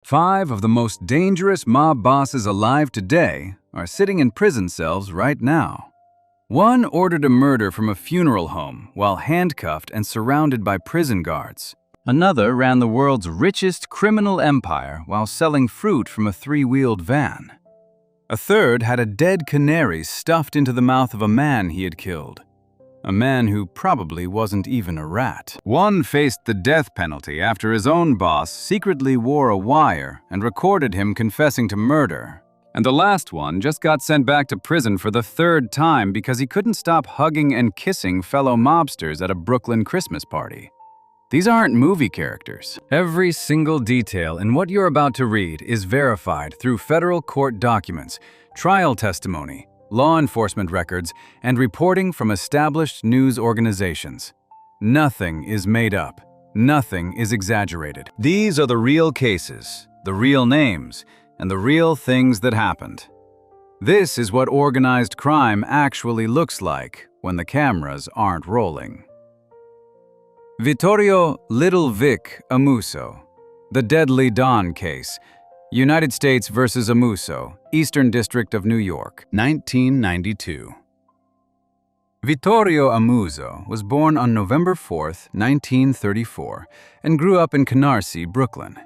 5 of the most dangerous mob bosses alive today are sitting in prison cells right now. One ordered a murder from a funeral home while handcuffed and surrounded by prison guards. Another ran the world's richest criminal empire while selling fruit from a 3-wheeled van. A third had a dead canary stuffed into the mouth of a man he had killed. A man who probably wasn't even a rat. One faced the death penalty after his own boss secretly wore a wire and recorded him confessing to murder. And the last one just got sent back to prison for the 3rd time because he couldn't stop hugging and kissing fellow mobsters at a Brooklyn Christmas party. These aren't movie characters. Every single detail in what you're about to read is verified through federal court documents, trial testimony, law enforcement records, and reporting from established news organizations. Nothing is made up. Nothing is exaggerated. These are the real cases, the real names, and the real things that happened. This is what organized crime actually looks like when the cameras aren't rolling. Vittorio Little Vic Amuso, the Deadly Dawn case, United States versus Amuso, Eastern District of New York, 1992. Vittorio Amuso was born on November 4, 1934, and grew up in Canarsie, Brooklyn.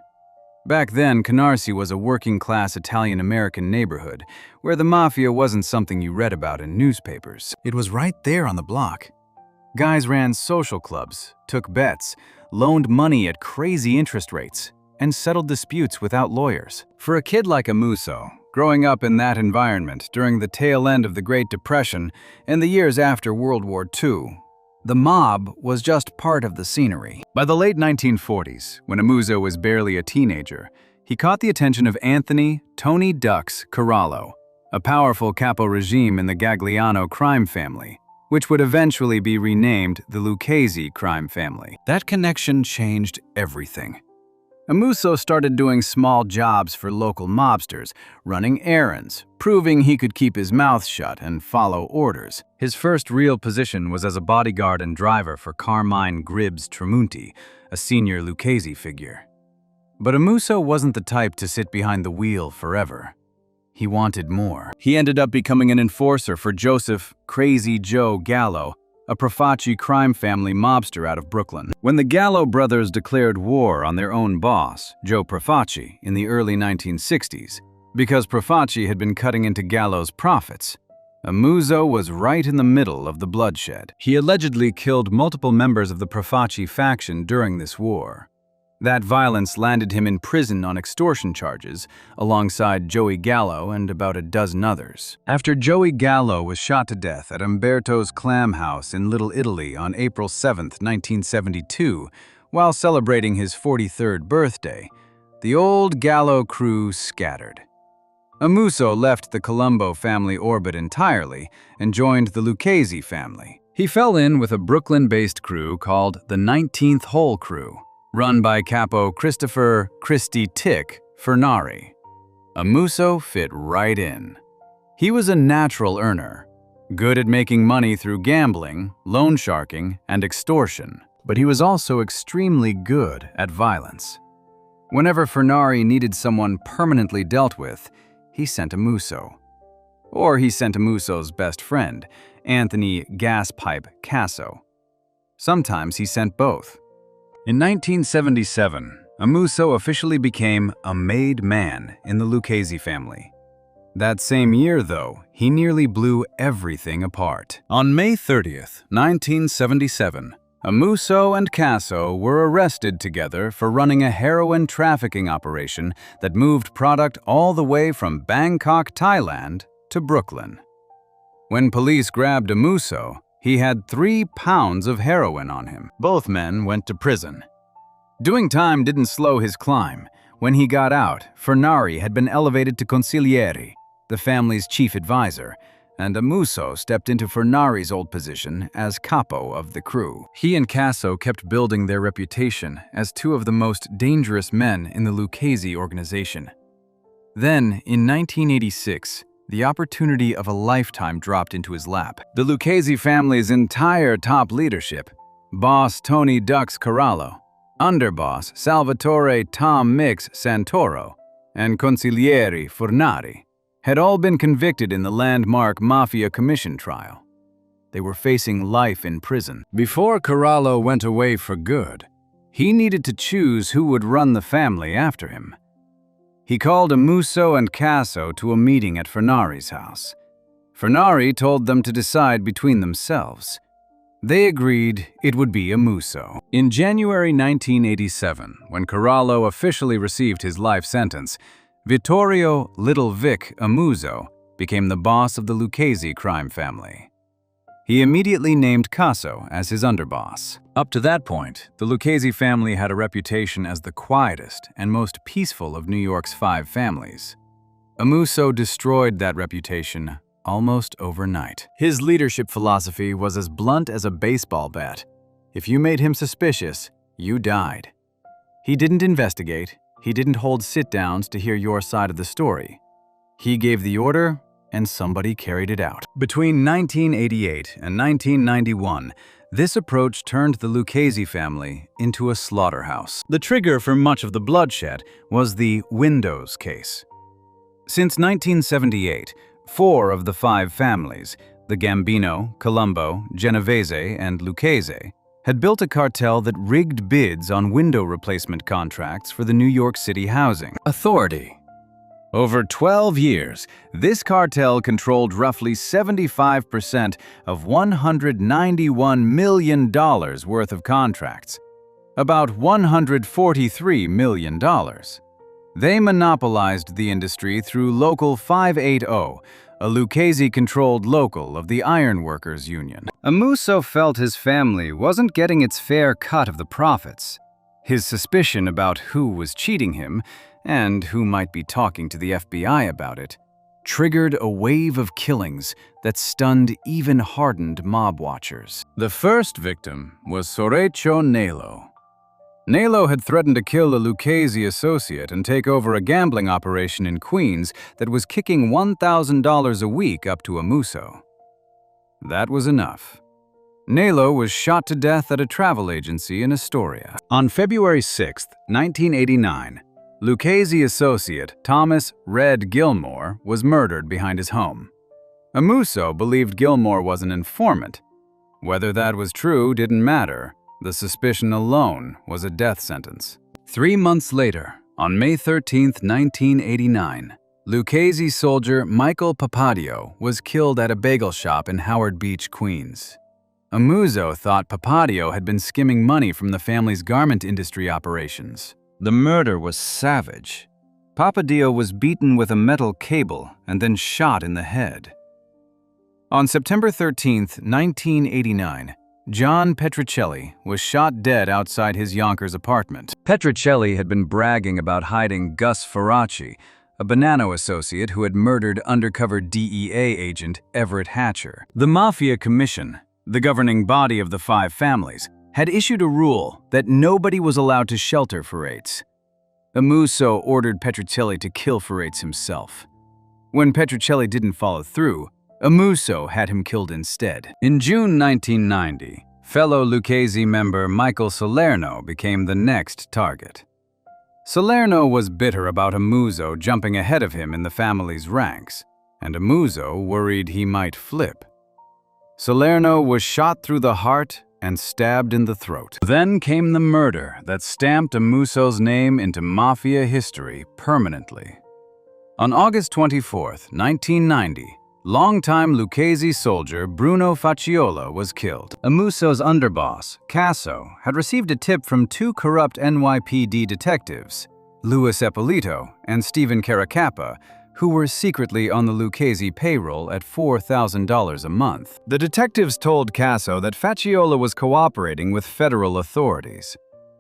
Back then, Canarsie was a working-class Italian-American neighborhood where the mafia wasn't something you read about in newspapers. It was right there on the block. Guys ran social clubs, took bets, loaned money at crazy interest rates, and settled disputes without lawyers. For a kid like Amuso, growing up in that environment during the tail end of the Great Depression and the years after World War II, the mob was just part of the scenery. By the late 1940s, when Amuso was barely a teenager, he caught the attention of Anthony "Tony Ducks" Corallo, a powerful capo regime in the Gagliano crime family, which would eventually be renamed the Lucchese crime family. That connection changed everything. Amuso started doing small jobs for local mobsters, running errands, proving he could keep his mouth shut and follow orders. His first real position was as a bodyguard and driver for Carmine Gribbs Tremonti, a senior Lucchese figure. But Amuso wasn't the type to sit behind the wheel forever. He wanted more. He ended up becoming an enforcer for Joseph "Crazy Joe" Gallo, a Profaci crime family mobster out of Brooklyn. When the Gallo brothers declared war on their own boss, Joe Profaci, in the early 1960s, because Profaci had been cutting into Gallo's profits, Amuso was right in the middle of the bloodshed. He allegedly killed multiple members of the Profaci faction during this war. That violence landed him in prison on extortion charges, alongside Joey Gallo and about a dozen others. After Joey Gallo was shot to death at Umberto's Clam House in Little Italy on April 7, 1972, while celebrating his 43rd birthday, the old Gallo crew scattered. Amuso left the Colombo family orbit entirely and joined the Lucchese family. He fell in with a Brooklyn-based crew called the 19th Hole Crew, run by capo Christopher "Christy Tick" Furnari. Amuso fit right in. He was a natural earner, good at making money through gambling, loan sharking, and extortion, but he was also extremely good at violence. Whenever Furnari needed someone permanently dealt with, he sent Amuso. Or he sent Amuso's best friend, Anthony "Gaspipe" Casso. Sometimes he sent both. In 1977, Amuso officially became a made man in the Lucchese family. That same year, though, he nearly blew everything apart. On May 30th, 1977, Amuso and Casso were arrested together for running a heroin trafficking operation that moved product all the way from Bangkok, Thailand, to Brooklyn. When police grabbed Amuso, he had 3 pounds of heroin on him. Both men went to prison. Doing time didn't slow his climb. When he got out, Furnari had been elevated to consigliere, the family's chief advisor, and Amuso stepped into Furnari's old position as capo of the crew. He and Casso kept building their reputation as 2 of the most dangerous men in the Lucchese organization. Then, in 1986, the opportunity of a lifetime dropped into his lap. The Lucchese family's entire top leadership, boss Tony Ducks Corallo, underboss Salvatore Tom Mix Santoro, and consigliere Fornari had all been convicted in the landmark Mafia Commission trial. They were facing life in prison. Before Corallo went away for good, he needed to choose who would run the family after him. He called Amuso and Casso to a meeting at Fornari's house. Fornari told them to decide between themselves. They agreed it would be Amuso. In January 1987, when Corallo officially received his life sentence, Vittorio Little Vic Amuso became the boss of the Lucchese crime family. He immediately named Casso as his underboss. Up to that point, the Lucchese family had a reputation as the quietest and most peaceful of New York's 5 families. Amuso destroyed that reputation almost overnight. His leadership philosophy was as blunt as a baseball bat. If you made him suspicious, you died. He didn't investigate. He didn't hold sit-downs to hear your side of the story. He gave the order, and somebody carried it out. Between 1988 and 1991, this approach turned the Lucchese family into a slaughterhouse. The trigger for much of the bloodshed was the Windows case. Since 1978, 4 of the 5 families, the Gambino, Colombo, Genovese, and Lucchese, had built a cartel that rigged bids on window replacement contracts for the New York City Housing Authority. Over 12 years, this cartel controlled roughly 75% of $191 million worth of contracts, about $143 million. They monopolized the industry through Local 580, a Lucchese-controlled local of the Ironworkers Union. Amuso felt his family wasn't getting its fair cut of the profits. His suspicion about who was cheating him, and who might be talking to the FBI about it, triggered a wave of killings that stunned even hardened mob watchers. The first victim was Sorecho Nelo. Nelo had threatened to kill a Lucchese associate and take over a gambling operation in Queens that was kicking $1,000 a week up to Amuso. That was enough. Nelo was shot to death at a travel agency in Astoria. On February 6, 1989, Lucchese associate Thomas "Red" Gilmore was murdered behind his home. Amuso believed Gilmore was an informant. Whether that was true didn't matter. The suspicion alone was a death sentence. 3 months later, on May 13, 1989, Lucchese soldier Michael Papadio was killed at a bagel shop in Howard Beach, Queens. Amuso thought Papadio had been skimming money from the family's garment industry operations. The murder was savage. Papadio was beaten with a metal cable and then shot in the head. On September 13, 1989, John Petricelli was shot dead outside his Yonkers apartment. Petricelli had been bragging about hiding Gus Faraci, a Bonanno associate who had murdered undercover DEA agent Everett Hatcher. The Mafia Commission, the governing body of the 5 families, had issued a rule that nobody was allowed to shelter Farates. Amuso ordered Petricelli to kill Farates himself. When Petricelli didn't follow through, Amuso had him killed instead. In June 1990, fellow Lucchese member Michael Salerno became the next target. Salerno was bitter about Amuso jumping ahead of him in the family's ranks, and Amuso worried he might flip. Salerno was shot through the heart and stabbed in the throat. Then came the murder that stamped Amuso's name into Mafia history permanently. On August 24, 1990, longtime Lucchese soldier Bruno Facciola was killed. Amuso's underboss, Casso, had received a tip from 2 corrupt NYPD detectives, Louis Eppolito and Stephen Caracappa, who were secretly on the Lucchese payroll at $4,000 a month. The detectives told Casso that Facciola was cooperating with federal authorities.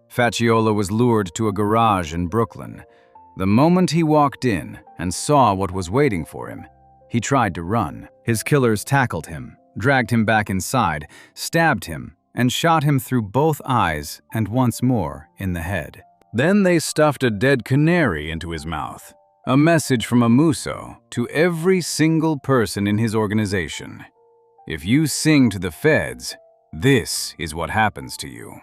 Facciola was lured to a garage in Brooklyn. The moment he walked in and saw what was waiting for him, he tried to run. His killers tackled him, dragged him back inside, stabbed him, and shot him through both eyes and once more in the head. Then they stuffed a dead canary into his mouth. A message from Amuso to every single person in his organization. If you sing to the feds, this is what happens to you.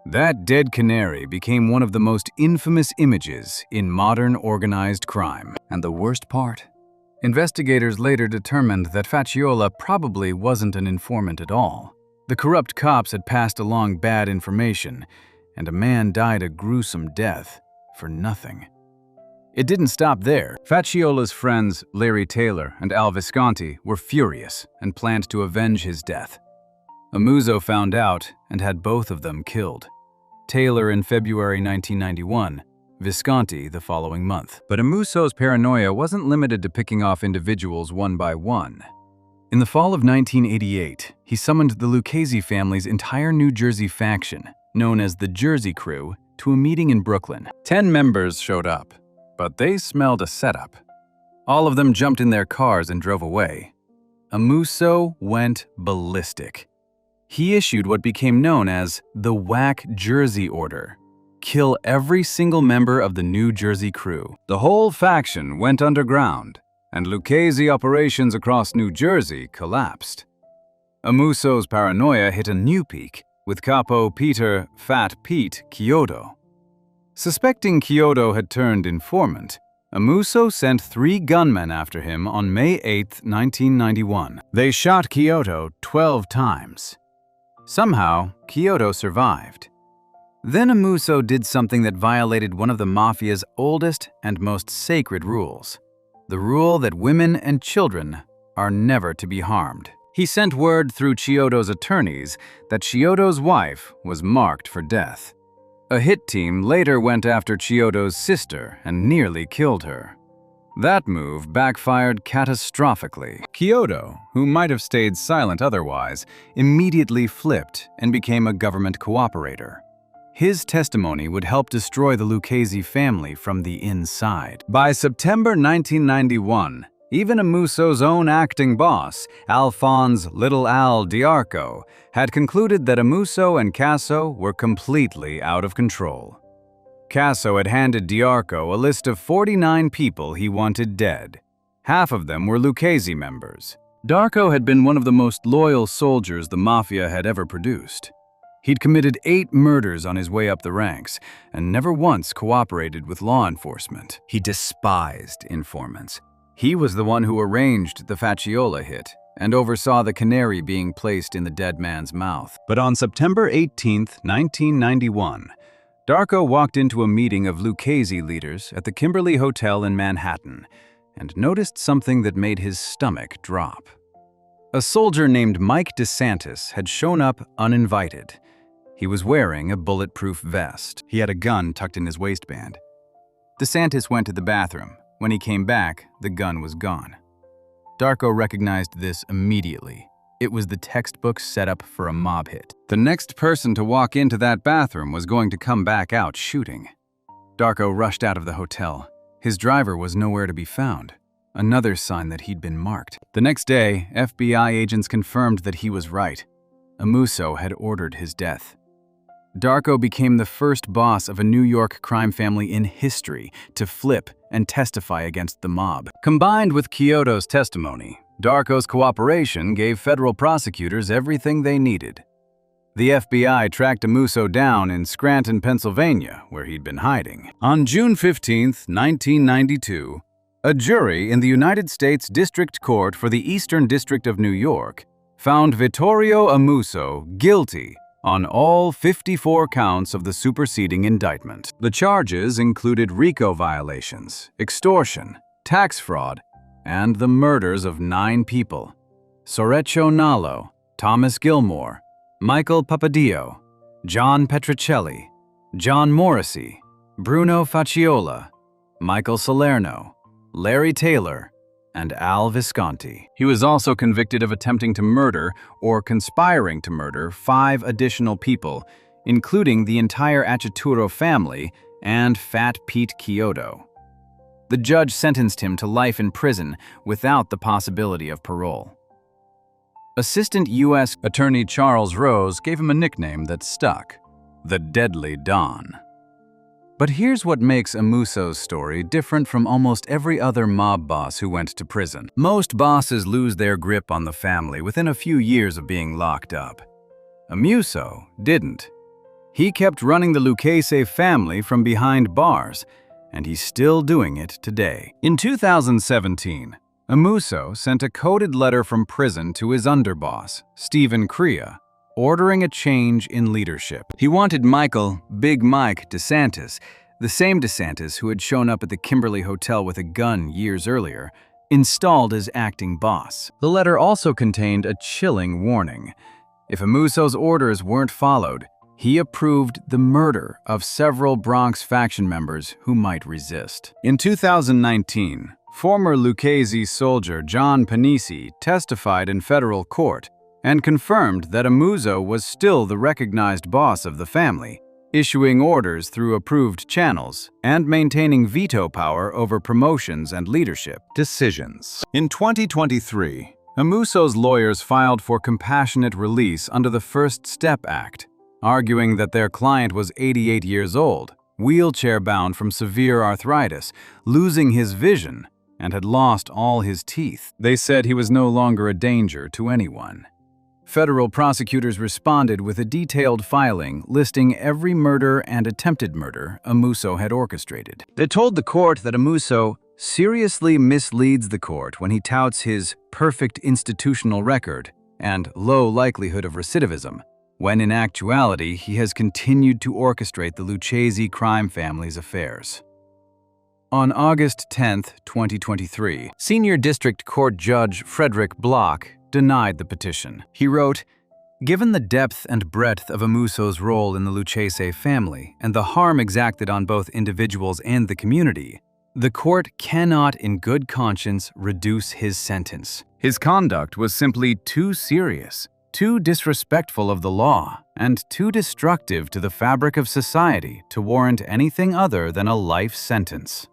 That dead canary became one of the most infamous images in modern organized crime. And the worst part? Investigators later determined that Faciola probably wasn't an informant at all. The corrupt cops had passed along bad information, and a man died a gruesome death for nothing. It didn't stop there. Faciola's friends, Larry Taylor and Al Visconti, were furious and planned to avenge his death. Amuso found out and had both of them killed. Taylor in February 1991, Visconti the following month. But Amuso's paranoia wasn't limited to picking off individuals one by one. In the fall of 1988, he summoned the Lucchese family's entire New Jersey faction, known as the Jersey Crew, to a meeting in Brooklyn. 10 members showed up, but they smelled a setup. All of them jumped in their cars and drove away. Amuso went ballistic. He issued what became known as the Whack Jersey Order. Kill every single member of the New Jersey Crew. The whole faction went underground, and Lucchese operations across New Jersey collapsed. Amuso's paranoia hit a new peak with Capo Peter "Fat Pete" Chiodo. Suspecting Chiodo had turned informant, Amuso sent 3 gunmen after him on May 8, 1991. They shot Chiodo 12 times. Somehow, Chiodo survived. Then Amuso did something that violated one of the Mafia's oldest and most sacred rules. The rule that women and children are never to be harmed. He sent word through Chiodo's attorneys that Chiodo's wife was marked for death. A hit team later went after Chiodo's sister and nearly killed her. That move backfired catastrophically. Chiodo, who might have stayed silent otherwise, immediately flipped and became a government cooperator. His testimony would help destroy the Lucchese family from the inside. By September 1991, even Amuso's own acting boss, Alphonse Little Al Diarco, had concluded that Amuso and Casso were completely out of control. Casso had handed Diarco a list of 49 people he wanted dead. Half of them were Lucchese members. Diarco had been one of the most loyal soldiers the Mafia had ever produced. He'd committed 8 murders on his way up the ranks and never once cooperated with law enforcement. He despised informants. He was the one who arranged the Faciola hit and oversaw the canary being placed in the dead man's mouth. But on September 18, 1991, Diarco walked into a meeting of Lucchese leaders at the Kimberly Hotel in Manhattan and noticed something that made his stomach drop. A soldier named Mike DeSantis had shown up uninvited. He was wearing a bulletproof vest. He had a gun tucked in his waistband. DeSantis went to the bathroom. When he came back, the gun was gone. Diarco recognized this immediately. It was the textbook setup for a mob hit. The next person to walk into that bathroom was going to come back out shooting. Diarco rushed out of the hotel. His driver was nowhere to be found. Another sign that he'd been marked. The next day, FBI agents confirmed that he was right. Amuso had ordered his death. Diarco became the first boss of a New York crime family in history to flip and testify against the mob. Combined with Chiodo's testimony, Diarco's cooperation gave federal prosecutors everything they needed. The FBI tracked Amuso down in Scranton, Pennsylvania, where he'd been hiding. On June 15, 1992, a jury in the United States District Court for the Eastern District of New York found Vittorio Amuso guilty on all 54 counts of the superseding indictment. The charges included RICO violations, extortion, tax fraud, and the murders of 9 people: Soreccio Nallo, Thomas Gilmore, Michael Papadio, John Petricelli, John Morrissey, Bruno Faciola, Michael Salerno, Larry Taylor, and Al Visconti. He was also convicted of attempting to murder or conspiring to murder 5 additional people, including the entire Achaturo family and Fat Pete Chiodo. The judge sentenced him to life in prison without the possibility of parole. Assistant U.S. Attorney Charles Rose gave him a nickname that stuck: the Deadly Don. But here's what makes Amuso's story different from almost every other mob boss who went to prison. Most bosses lose their grip on the family within a few years of being locked up. Amuso didn't. He kept running the Lucchese family from behind bars, and he's still doing it today. In 2017, Amuso sent a coded letter from prison to his underboss, Stephen Crea, ordering a change in leadership. He wanted Michael "Big Mike" DeSantis, the same DeSantis who had shown up at the Kimberly Hotel with a gun years earlier, installed as acting boss. The letter also contained a chilling warning. If Amuso's orders weren't followed, he approved the murder of several Bronx faction members who might resist. In 2019, former Lucchese soldier John Panisi testified in federal court and confirmed that Amuso was still the recognized boss of the family, issuing orders through approved channels and maintaining veto power over promotions and leadership decisions. In 2023, Amuso's lawyers filed for compassionate release under the First Step Act, arguing that their client was 88 years old, wheelchair-bound from severe arthritis, losing his vision, and had lost all his teeth. They said he was no longer a danger to anyone. Federal prosecutors responded with a detailed filing listing every murder and attempted murder Amuso had orchestrated. They told the court that Amuso seriously misleads the court when he touts his perfect institutional record and low likelihood of recidivism, when in actuality he has continued to orchestrate the Lucchese crime family's affairs. On August 10, 2023, Senior District Court Judge Frederick Block denied the petition. He wrote, "Given the depth and breadth of Amuso's role in the Lucchese family and the harm exacted on both individuals and the community, the court cannot in good conscience reduce his sentence. His conduct was simply too serious, too disrespectful of the law, and too destructive to the fabric of society to warrant anything other than a life sentence."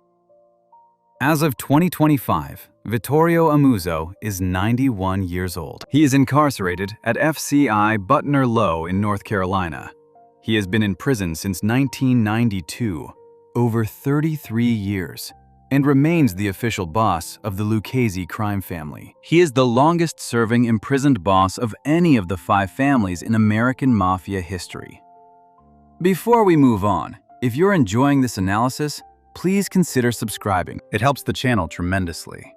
As of 2025, Vittorio Amuso is 91 years old. He is incarcerated at FCI Butner Low in North Carolina. He has been in prison since 1992, over 33 years, and remains the official boss of the Lucchese crime family. He is the longest-serving imprisoned boss of any of the 5 families in American mafia history. Before we move on, if you're enjoying this analysis, please consider subscribing. It helps the channel tremendously.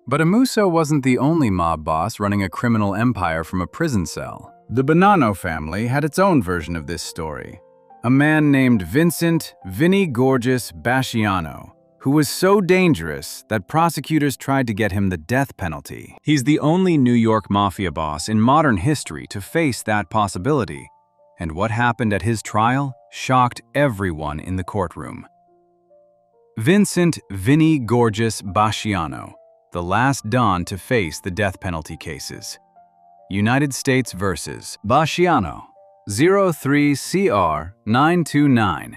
But Amuso wasn't the only mob boss running a criminal empire from a prison cell. The Bonanno family had its own version of this story. A man named Vincent "Vinny Gorgeous" Basciano, who was so dangerous that prosecutors tried to get him the death penalty. He's the only New York mafia boss in modern history to face that possibility, and what happened at his trial shocked everyone in the courtroom. Vincent "Vinny Gorgeous" Basciano, the last Don to face the death penalty cases. United States vs. Basciano, 03CR929,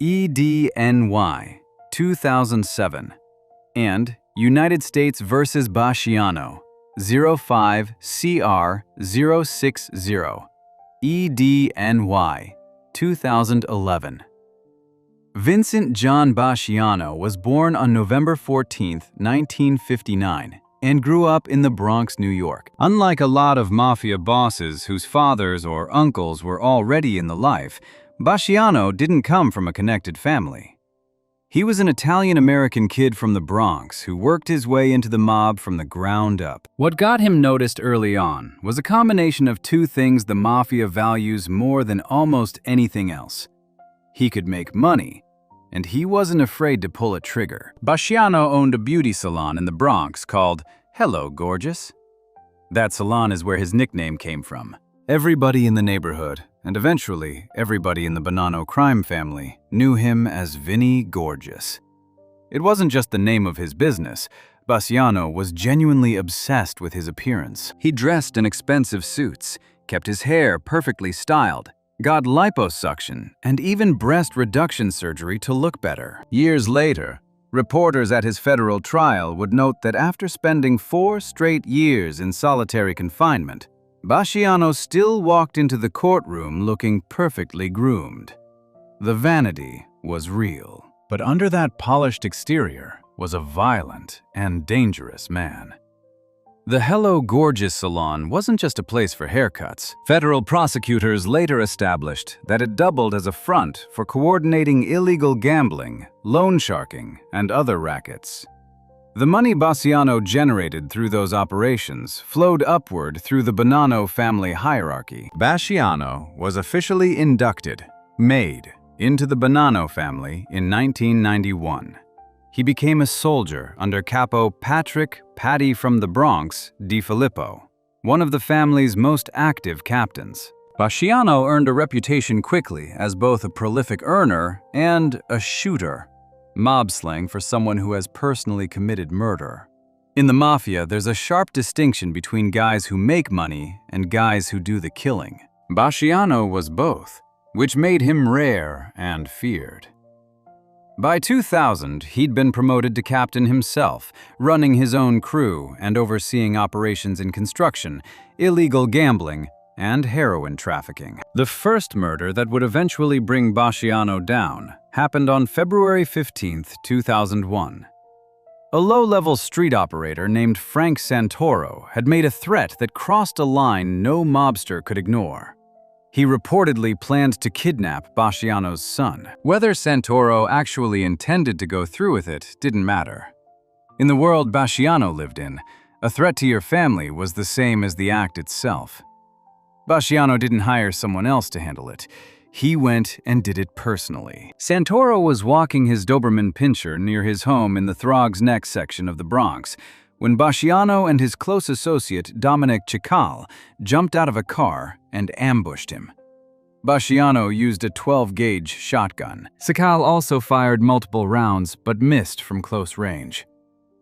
EDNY, 2007, and United States vs. Basciano, 05CR060, EDNY, 2011. Vincent John Basciano was born on November 14, 1959, and grew up in the Bronx, New York. Unlike a lot of mafia bosses whose fathers or uncles were already in the life, Basciano didn't come from a connected family. He was an Italian-American kid from the Bronx who worked his way into the mob from the ground up. What got him noticed early on was a combination of 2 things the mafia values more than almost anything else. He could make money, and he wasn't afraid to pull a trigger. Basciano owned a beauty salon in the Bronx called Hello Gorgeous. That salon is where his nickname came from. Everybody in the neighborhood, and eventually everybody in the Bonanno crime family, knew him as Vinny Gorgeous. It wasn't just the name of his business. Basciano was genuinely obsessed with his appearance. He dressed in expensive suits, kept his hair perfectly styled, got liposuction, and even breast reduction surgery to look better. Years later, reporters at his federal trial would note that after spending 4 straight years in solitary confinement, Basciano still walked into the courtroom looking perfectly groomed. The vanity was real, but under that polished exterior was a violent and dangerous man. The Hello Gorgeous salon wasn't just a place for haircuts. Federal prosecutors later established that it doubled as a front for coordinating illegal gambling, loan sharking, and other rackets. The money Bassiano generated through those operations flowed upward through the Bonanno family hierarchy. Bassiano was officially made into the Bonanno family in 1991. He became a soldier under Capo Patrick "Paddy from the Bronx" Di Filippo, one of the family's most active captains. Bassiano earned a reputation quickly as both a prolific earner and a shooter, mob slang for someone who has personally committed murder. In the mafia, there's a sharp distinction between guys who make money and guys who do the killing. Bassiano was both, which made him rare and feared. By 2000, he'd been promoted to captain himself, running his own crew and overseeing operations in construction, illegal gambling, and heroin trafficking. The first murder that would eventually bring Bassiano down happened on February 15, 2001. A low-level street operator named Frank Santoro had made a threat that crossed a line no mobster could ignore. He reportedly planned to kidnap Bassiano's son. Whether Santoro actually intended to go through with it didn't matter. In the world Bassiano lived in, a threat to your family was the same as the act itself. Bassiano didn't hire someone else to handle it. He went and did it personally. Santoro was walking his Doberman Pinscher near his home in the Throgs Neck section of the Bronx when Bassiano and his close associate Dominic Chikal jumped out of a car and ambushed him. Bassiano used a 12-gauge shotgun. Chikal also fired multiple rounds but missed from close range.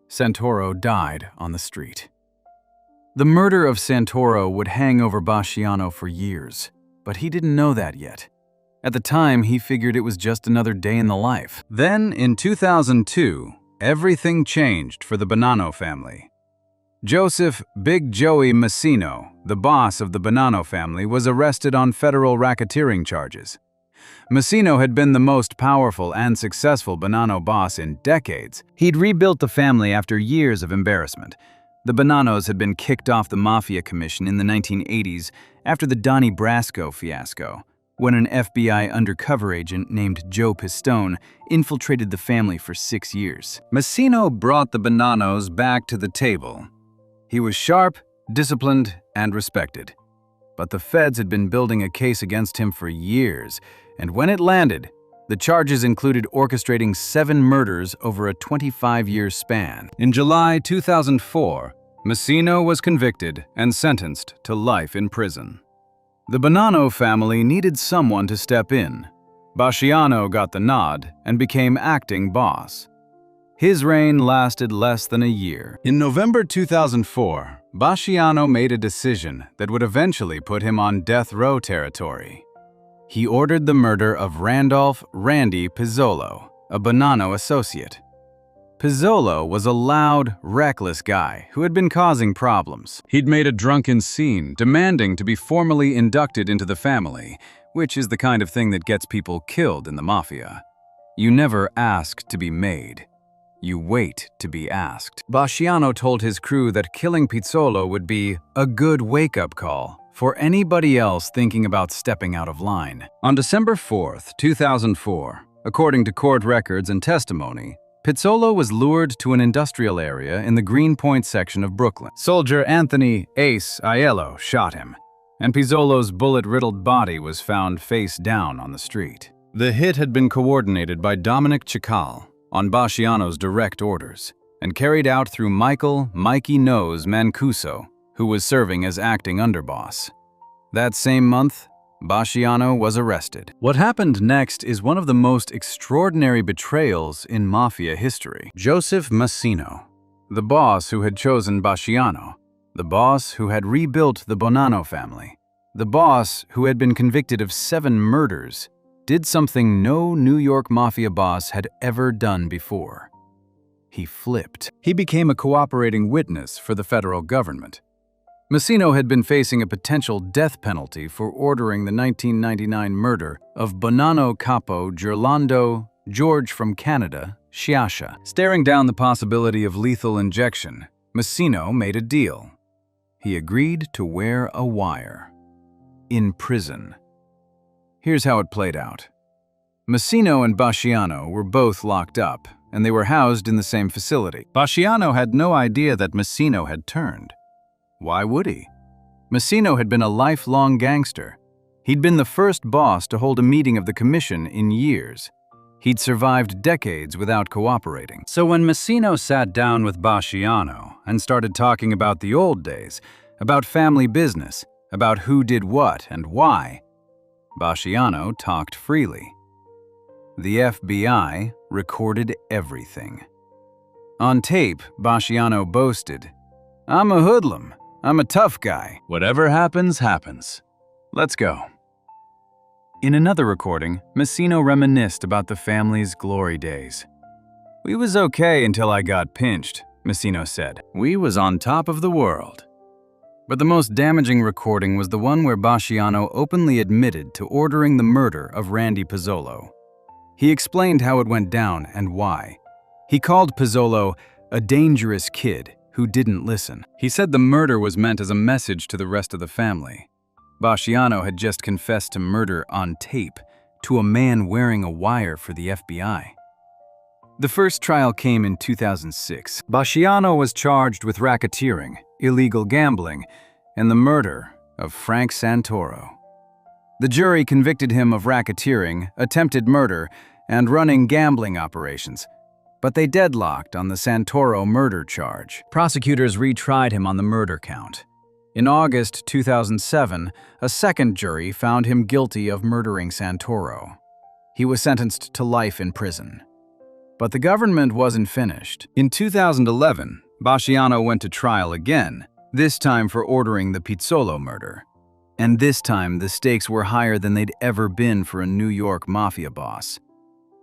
Santoro died on the street. The murder of Santoro would hang over Bassiano for years, but he didn't know that yet. At the time, he figured it was just another day in the life. Then, in 2002, everything changed for the Bonanno family. Joseph "Big Joey" Massino, the boss of the Bonanno family, was arrested on federal racketeering charges. Massino had been the most powerful and successful Bonanno boss in decades. He'd rebuilt the family after years of embarrassment. The Bonannos had been kicked off the Mafia Commission in the 1980s after the Donnie Brasco fiasco, when an FBI undercover agent named Joe Pistone infiltrated the family for 6 years. Massino brought the Bonannos back to the table. He was sharp, disciplined, and respected. But the feds had been building a case against him for years, and when it landed, the charges included orchestrating 7 murders over a 25-year span. In July 2004, Massino was convicted and sentenced to life in prison. The Bonanno family needed someone to step in. Bassiano got the nod and became acting boss. His reign lasted less than a year. In November 2004, Bassiano made a decision that would eventually put him on death row territory. He ordered the murder of Randolph "Randy" Pizzolo, a Bonanno associate. Pizzolo was a loud, reckless guy who had been causing problems. He'd made a drunken scene, demanding to be formally inducted into the family, which is the kind of thing that gets people killed in the mafia. You never ask to be made. You wait to be asked. Bassiano told his crew that killing Pizzolo would be a good wake-up call for anybody else thinking about stepping out of line. On December 4, 2004, according to court records and testimony, Pizzolo was lured to an industrial area in the Greenpoint section of Brooklyn. Soldier Anthony "Ace" Aiello shot him, and Pizzolo's bullet-riddled body was found face down on the street. The hit had been coordinated by Dominic Chikal on Bassiano's direct orders and carried out through Michael "Mikey Nose" Mancuso, who was serving as acting underboss. That same month, Bassiano was arrested. What happened next is one of the most extraordinary betrayals in mafia history. Joseph Massino, the boss who had chosen Bassiano, the boss who had rebuilt the Bonanno family, the boss who had been convicted of 7 murders, did something no New York mafia boss had ever done before. He flipped. He became a cooperating witness for the federal government. Massino had been facing a potential death penalty for ordering the 1999 murder of Bonanno capo Gerlando George from Canada, Sciascia. Staring down the possibility of lethal injection, Massino made a deal. He agreed to wear a wire. In prison. Here's how it played out. Massino and Basciano were both locked up, and they were housed in the same facility. Basciano had no idea that Massino had turned. Why would he? Massino had been a lifelong gangster. He'd been the first boss to hold a meeting of the commission in years. He'd survived decades without cooperating. So when Massino sat down with Basciano and started talking about the old days, about family business, about who did what and why, Basciano talked freely. The FBI recorded everything. On tape, Basciano boasted, "I'm a hoodlum. I'm a tough guy. Whatever happens, happens. Let's go." In another recording, Massino reminisced about the family's glory days. "We was okay until I got pinched," Massino said. "We was on top of the world." But the most damaging recording was the one where Basciano openly admitted to ordering the murder of Randy Pizzolo. He explained how it went down and why. He called Pizzolo a dangerous kid who didn't listen. He said the murder was meant as a message to the rest of the family. Basciano had just confessed to murder on tape to a man wearing a wire for the FBI. The first trial came in 2006. Basciano was charged with racketeering, illegal gambling, and the murder of Frank Santoro. The jury convicted him of racketeering, attempted murder, and running gambling operations, but they deadlocked on the Santoro murder charge. Prosecutors retried him on the murder count. In August 2007, a second jury found him guilty of murdering Santoro. He was sentenced to life in prison. But the government wasn't finished. In 2011, Basciano went to trial again, this time for ordering the Pizzolo murder. And this time, the stakes were higher than they'd ever been for a New York mafia boss.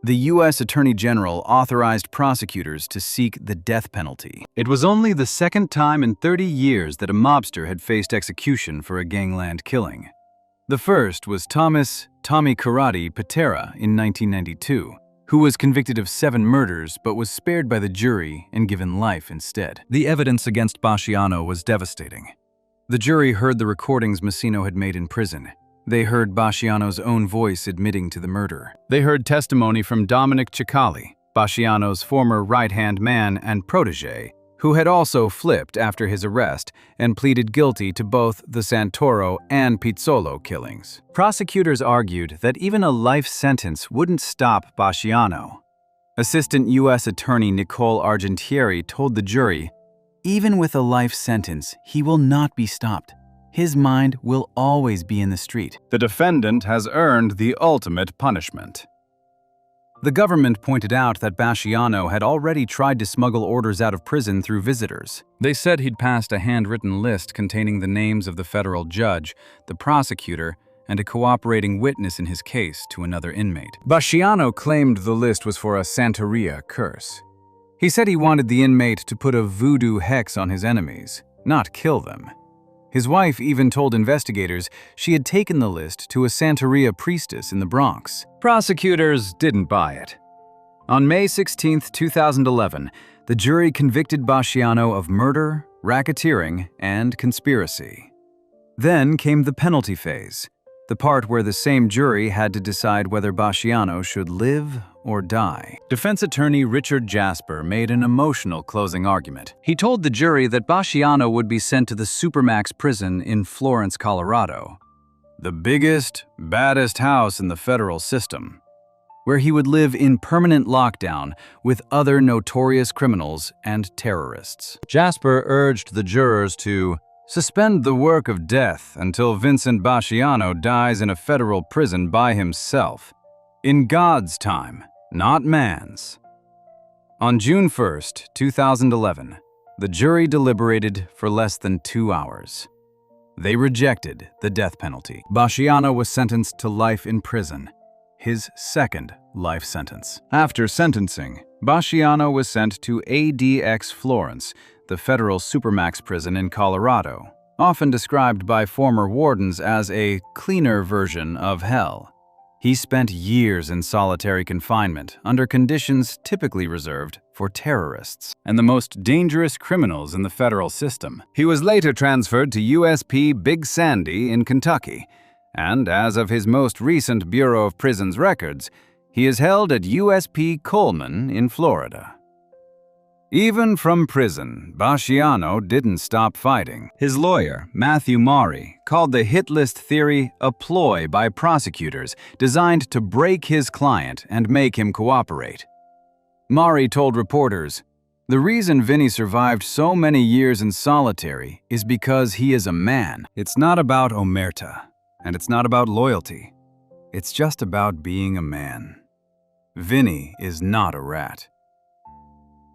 The U.S. Attorney General authorized prosecutors to seek the death penalty. It was only the second time in 30 years that a mobster had faced execution for a gangland killing. The first was Tommy Karate Patera in 1992, who was convicted of 7 murders but was spared by the jury and given life instead. The evidence against Basciano was devastating. The jury heard the recordings Massino had made in prison. They heard Basciano's own voice admitting to the murder. They heard testimony from Dominic Cicali, Basciano's former right-hand man and protege, who had also flipped after his arrest and pleaded guilty to both the Santoro and Pizzolo killings. Prosecutors argued that even a life sentence wouldn't stop Basciano. Assistant U.S. Attorney Nicole Argentieri told the jury, "Even with a life sentence, he will not be stopped. His mind will always be in the street. The defendant has earned the ultimate punishment." The government pointed out that Basciano had already tried to smuggle orders out of prison through visitors. They said he'd passed a handwritten list containing the names of the federal judge, the prosecutor, and a cooperating witness in his case to another inmate. Basciano claimed the list was for a Santeria curse. He said he wanted the inmate to put a voodoo hex on his enemies, not kill them. His wife even told investigators she had taken the list to a Santeria priestess in the Bronx. Prosecutors didn't buy it. On May 16, 2011, the jury convicted Basciano of murder, racketeering, and conspiracy. Then came the penalty phase, the part where the same jury had to decide whether Basciano should live or die. Defense attorney Richard Jasper made an emotional closing argument. He told the jury that Basciano would be sent to the Supermax prison in Florence, Colorado, the biggest, baddest house in the federal system, where he would live in permanent lockdown with other notorious criminals and terrorists. Jasper urged the jurors to suspend the work of death until Vincent Basciano dies in a federal prison by himself, in God's time, not man's. On June 1, 2011, the jury deliberated for less than 2 hours. They rejected the death penalty. Basciano was sentenced to life in prison, his second life sentence. After sentencing, Basciano was sent to ADX Florence, the federal Supermax prison in Colorado, often described by former wardens as a cleaner version of hell. He spent years in solitary confinement under conditions typically reserved for terrorists and the most dangerous criminals in the federal system. He was later transferred to USP Big Sandy in Kentucky, and as of his most recent Bureau of Prisons records, he is held at USP Coleman in Florida. Even from prison, Basciano didn't stop fighting. His lawyer, Matthew Maury, called the hit list theory a ploy by prosecutors designed to break his client and make him cooperate. Maury told reporters, "The reason Vinny survived so many years in solitary is because he is a man. It's not about omerta, and it's not about loyalty. It's just about being a man. Vinny is not a rat."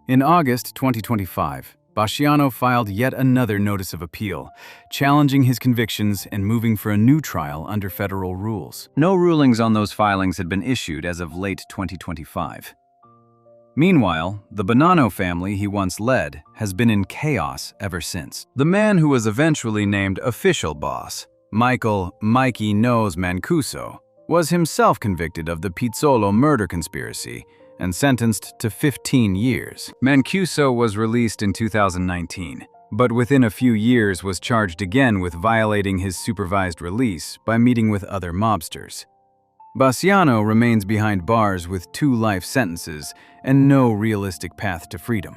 In August 2025, Basciano filed yet another notice of appeal, challenging his convictions and moving for a new trial under federal rules. No rulings on those filings had been issued as of late 2025. Meanwhile, the Bonanno family he once led has been in chaos ever since. The man who was eventually named official boss, Mikey Knows Mancuso, was himself convicted of the Pizzolo murder conspiracy and sentenced to 15 years. Mancuso was released in 2019, but within a few years was charged again with violating his supervised release by meeting with other mobsters. Basciano remains behind bars with 2 life sentences and no realistic path to freedom.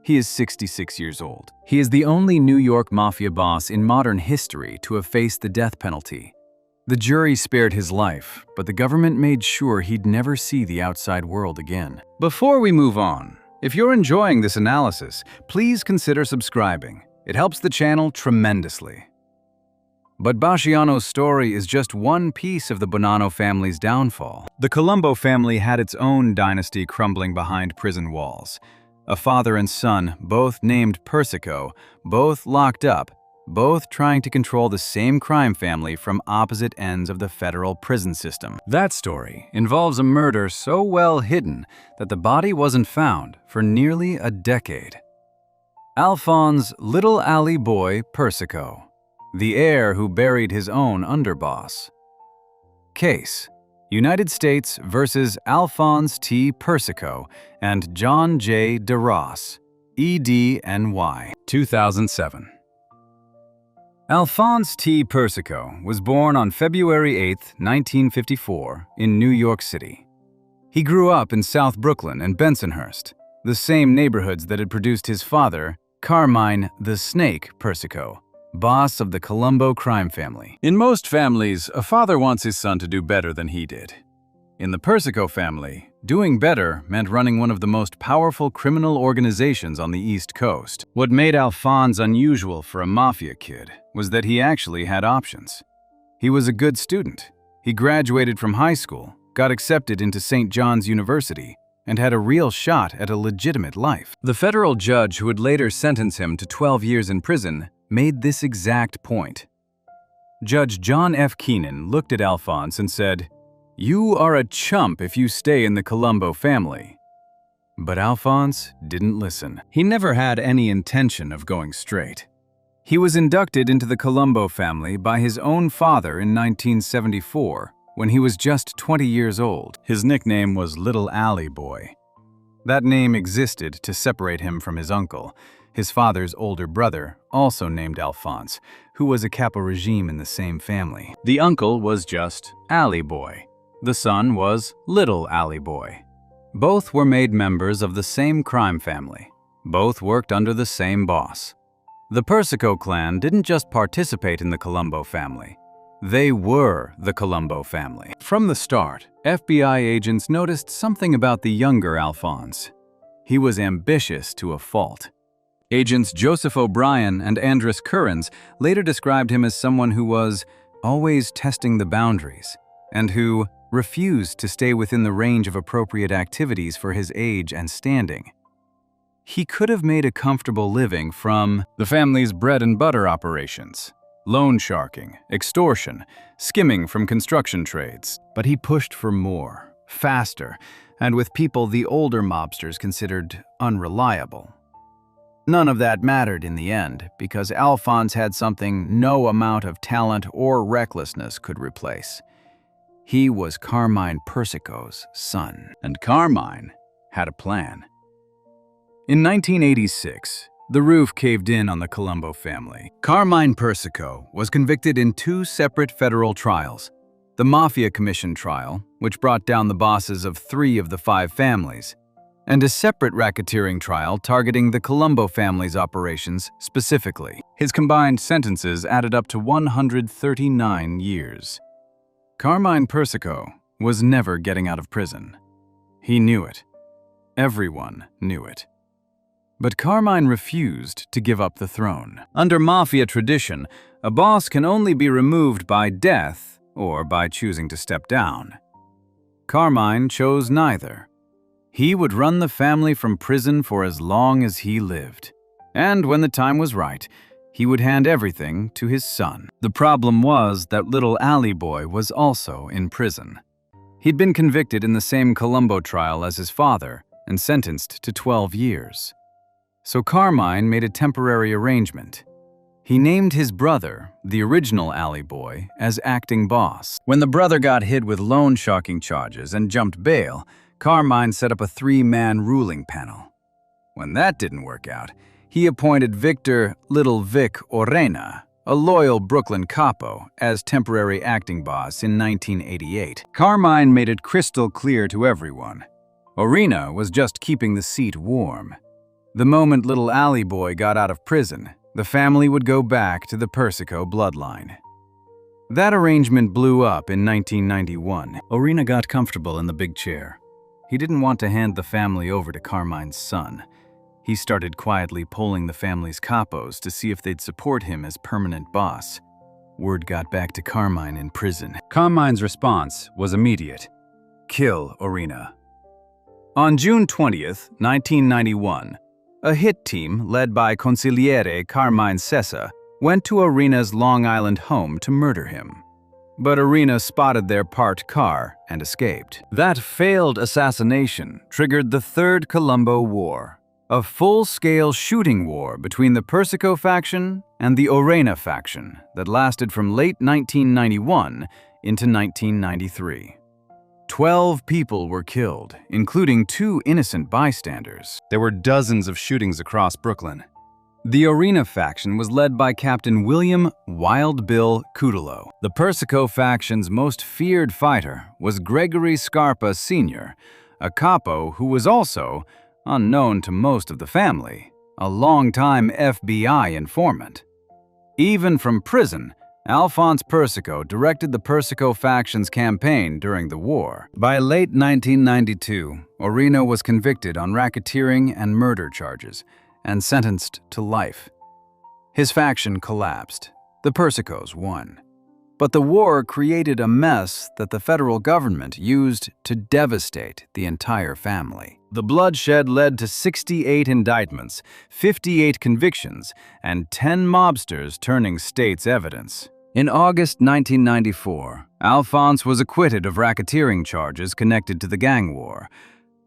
He is 66 years old. He is the only New York mafia boss in modern history to have faced the death penalty. The jury spared his life, but the government made sure he'd never see the outside world again. Before we move on, if you're enjoying this analysis, please consider subscribing. It helps the channel tremendously. But Basciano's story is just one piece of the Bonanno family's downfall. The Colombo family had its own dynasty crumbling behind prison walls. A father and son, both named Persico, both locked up, both trying to control the same crime family from opposite ends of the federal prison system. That story involves a murder so well hidden that the body wasn't found for nearly a decade. Alphonse Little Alley Boy Persico, the heir who buried his own underboss. Case: United States versus Alphonse T. Persico and John J. DeRoss, EDNY, 2007. Alphonse T. Persico was born on February 8, 1954, in New York City. He grew up in South Brooklyn and Bensonhurst, the same neighborhoods that had produced his father, Carmine the Snake Persico, boss of the Colombo crime family. In most families, a father wants his son to do better than he did. In the Persico family, doing better meant running one of the most powerful criminal organizations on the East Coast. What made Alphonse unusual for a mafia kid was that he actually had options. He was a good student. He graduated from high school, got accepted into St. John's University, and had a real shot at a legitimate life. The federal judge who would later sentence him to 12 years in prison made this exact point. Judge John F. Keenan looked at Alphonse and said, "You are a chump if you stay in the Colombo family." But Alphonse didn't listen. He never had any intention of going straight. He was inducted into the Colombo family by his own father in 1974, when he was just 20 years old. His nickname was Little Alley Boy. That name existed to separate him from his uncle, his father's older brother, also named Alphonse, who was a capo regime in the same family. The uncle was just Alley Boy. The son was Little Alley Boy. Both were made members of the same crime family. Both worked under the same boss. The Persico clan didn't just participate in the Colombo family. They were the Colombo family. From the start, FBI agents noticed something about the younger Alphonse. He was ambitious to a fault. Agents Joseph O'Brien and Andres Currens later described him as someone who was always testing the boundaries and who refused to stay within the range of appropriate activities for his age and standing. He could have made a comfortable living from the family's bread and butter operations, loan sharking, extortion, skimming from construction trades. But he pushed for more, faster, and with people the older mobsters considered unreliable. None of that mattered in the end, because Alphonse had something no amount of talent or recklessness could replace. He was Carmine Persico's son, and Carmine had a plan. In 1986, the roof caved in on the Colombo family. Carmine Persico was convicted in 2 separate federal trials. The Mafia Commission trial, which brought down the bosses of 3 of the 5 families, and a separate racketeering trial targeting the Colombo family's operations specifically. His combined sentences added up to 139 years. Carmine Persico was never getting out of prison. He knew it. Everyone knew it. But Carmine refused to give up the throne. Under mafia tradition, a boss can only be removed by death or by choosing to step down. Carmine chose neither. He would run the family from prison for as long as he lived. And when the time was right, he would hand everything to his son. The problem was that little alley boy was also in prison. He'd been convicted in the same Colombo trial as his father and sentenced to 12 years. So Carmine made a temporary arrangement. He named his brother, the original alley boy, as acting boss. When the brother got hit with loan sharking charges and jumped bail, Carmine set up a 3-man ruling panel. When that didn't work out, he appointed Victor Little Vic Orena, a loyal Brooklyn capo, as temporary acting boss in 1988. Carmine made it crystal clear to everyone. Orena was just keeping the seat warm. The moment little alley boy got out of prison, the family would go back to the Persico bloodline. That arrangement blew up in 1991. Orena got comfortable in the big chair. He didn't want to hand the family over to Carmine's son. He started quietly polling the family's capos to see if they'd support him as permanent boss. Word got back to Carmine in prison. Carmine's response was immediate. Kill Orena. On June 20th, 1991, a hit team led by Consigliere Carmine Sessa went to Orena's Long Island home to murder him. But Orena spotted their parked car and escaped. That failed assassination triggered the Third Colombo War, a full-scale shooting war between the Persico faction and the Orena faction that lasted from late 1991 into 1993. 12 people were killed, including 2 innocent bystanders. There were dozens of shootings across Brooklyn. The Orena faction was led by Captain William Wild Bill Cutillo. The Persico faction's most feared fighter was Gregory Scarpa Sr., a capo who was also, unknown to most of the family, a longtime FBI informant. Even from prison, Alphonse Persico directed the Persico faction's campaign during the war. By late 1992, Orena was convicted on racketeering and murder charges and sentenced to life. His faction collapsed. The Persicos won. But the war created a mess that the federal government used to devastate the entire family. The bloodshed led to 68 indictments, 58 convictions, and 10 mobsters turning state's evidence. In August 1994, Alphonse was acquitted of racketeering charges connected to the gang war,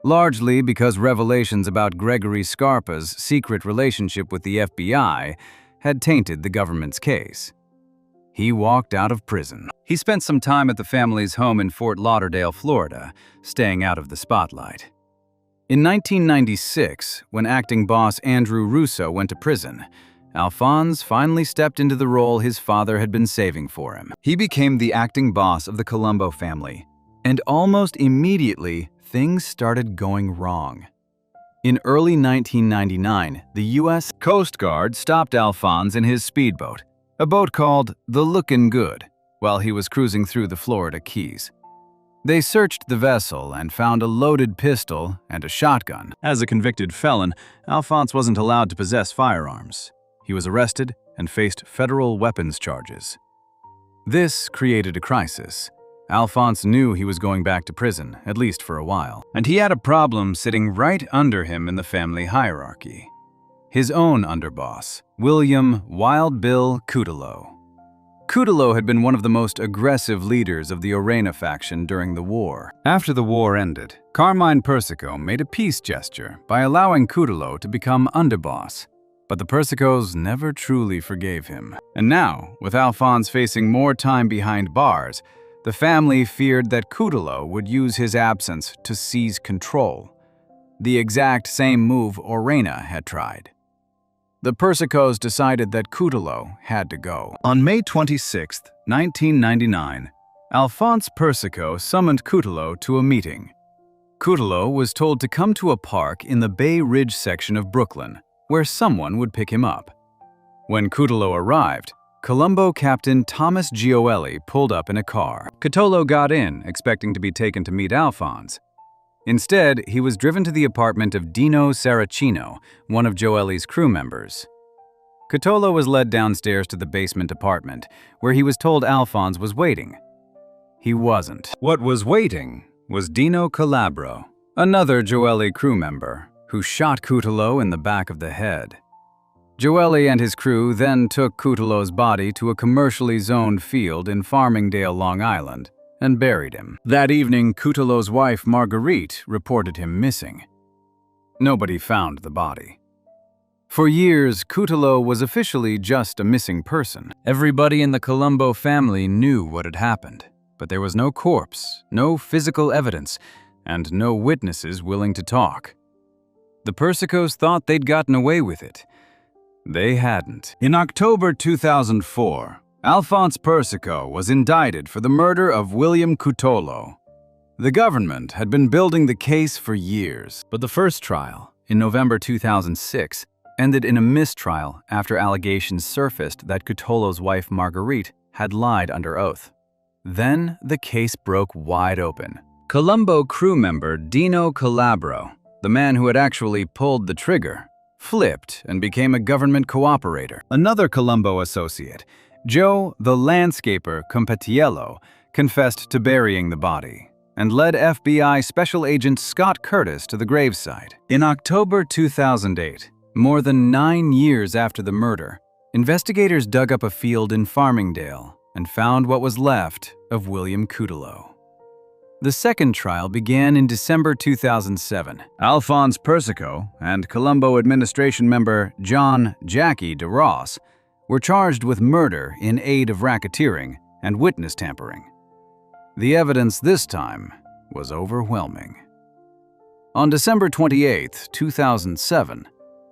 largely because revelations about Gregory Scarpa's secret relationship with the FBI had tainted the government's case. He walked out of prison. He spent some time at the family's home in Fort Lauderdale, Florida, staying out of the spotlight. In 1996, when acting boss Andrew Russo went to prison, Alphonse finally stepped into the role his father had been saving for him. He became the acting boss of the Colombo family, and almost immediately, things started going wrong. In early 1999, the U.S. Coast Guard stopped Alphonse in his speedboat, a boat called the Lookin' Good, while he was cruising through the Florida Keys. They searched the vessel and found a loaded pistol and a shotgun. As a convicted felon, Alphonse wasn't allowed to possess firearms. He was arrested and faced federal weapons charges. This created a crisis. Alphonse knew he was going back to prison, at least for a while, and he had a problem sitting right under him in the family hierarchy. His own underboss, William Wild Bill Cutillo. Cutillo had been one of the most aggressive leaders of the Orena faction during the war. After the war ended, Carmine Persico made a peace gesture by allowing Cutillo to become underboss. But the Persicos never truly forgave him. And now, with Alphonse facing more time behind bars, The family feared that Kutalo would use his absence to seize control, the exact same move Orena had tried. The Persicos decided that Kutalo had to go. On May 26, 1999, Alphonse Persico summoned Kutalo to a meeting. Kutalo was told to come to a park in the Bay Ridge section of Brooklyn, where someone would pick him up. When Kutalo arrived, Colombo captain Thomas Gioeli pulled up in a car. Kutalo got in, expecting to be taken to meet Alphonse. Instead, he was driven to the apartment of Dino Saracino, one of Gioeli's crew members. Kutalo was led downstairs to the basement apartment, where he was told Alphonse was waiting. He wasn't. What was waiting was Dino Calabro, another Gioeli crew member, who shot Kutalo in the back of the head. Gioeli and his crew then took Kutalo's body to a commercially zoned field in Farmingdale, Long Island, and buried him. That evening, Kutalo's wife, Marguerite, reported him missing. Nobody found the body. For years, Kutalo was officially just a missing person. Everybody in the Colombo family knew what had happened, but there was no corpse, no physical evidence, and no witnesses willing to talk. The Persicos thought they'd gotten away with it. They hadn't. In October 2004, Alphonse Persico was indicted for the murder of William Kutalo. The government had been building the case for years, but the first trial, in November 2006, ended in a mistrial after allegations surfaced that Kutalo's wife Marguerite had lied under oath. Then the case broke wide open. Colombo crew member Dino Calabro, the man who had actually pulled the trigger, flipped and became a government cooperator. Another Colombo associate, Joe the landscaper Competiello, confessed to burying the body and led FBI Special Agent Scott Curtis to the gravesite. In October 2008, more than 9 years after the murder, investigators dug up a field in Farmingdale and found what was left of William Kutalo. The second trial began in December 2007. Alphonse Persico and Colombo administration member John Jackie DeRoss were charged with murder in aid of racketeering and witness tampering. The evidence this time was overwhelming. On December 28, 2007,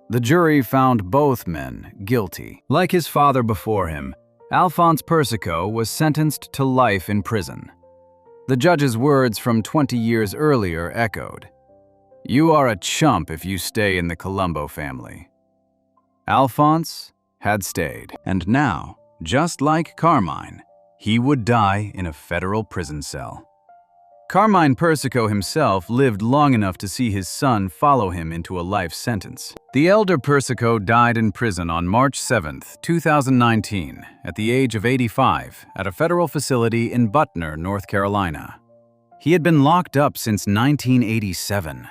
the jury found both men guilty. Like his father before him, Alphonse Persico was sentenced to life in prison. The judge's words from 20 years earlier echoed, "You are a chump if you stay in the Colombo family." Alphonse had stayed, and now, just like Carmine, he would die in a federal prison cell. Carmine Persico himself lived long enough to see his son follow him into a life sentence. The elder Persico died in prison on March 7, 2019, at the age of 85, at a federal facility in Butner, North Carolina. He had been locked up since 1987,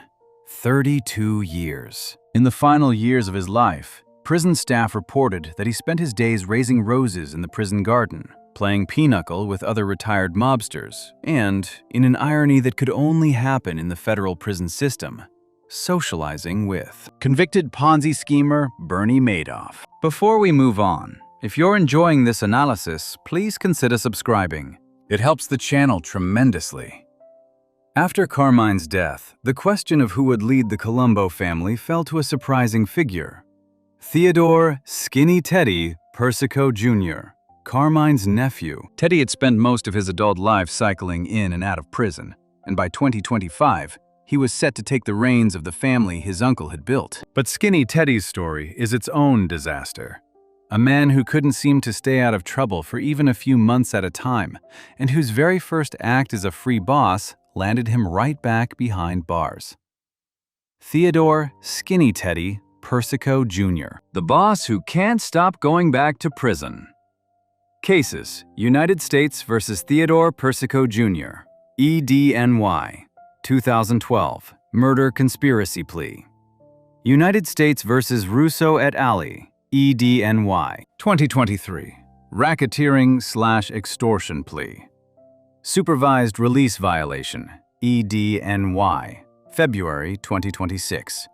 32 years. In the final years of his life, prison staff reported that he spent his days raising roses in the prison garden, playing pinochle with other retired mobsters, and, in an irony that could only happen in the federal prison system, socializing with convicted Ponzi schemer Bernie Madoff. Before we move on, if you're enjoying this analysis, please consider subscribing. It helps the channel tremendously. After Carmine's death, the question of who would lead the Colombo family fell to a surprising figure: Theodore "Skinny Teddy" Persico Jr., Carmine's nephew. Teddy had spent most of his adult life cycling in and out of prison, and by 2025, he was set to take the reins of the family his uncle had built. But Skinny Teddy's story is its own disaster. A man who couldn't seem to stay out of trouble for even a few months at a time, and whose very first act as a free boss landed him right back behind bars. Theodore "Skinny Teddy" Persico Jr., the boss who can't stop going back to prison. Cases: United States versus Theodore Persico Jr., EDNY, 2012, murder conspiracy plea. United States versus Russo et al., EDNY, 2023, racketeering/extortion plea. Supervised release violation, EDNY, February 2026.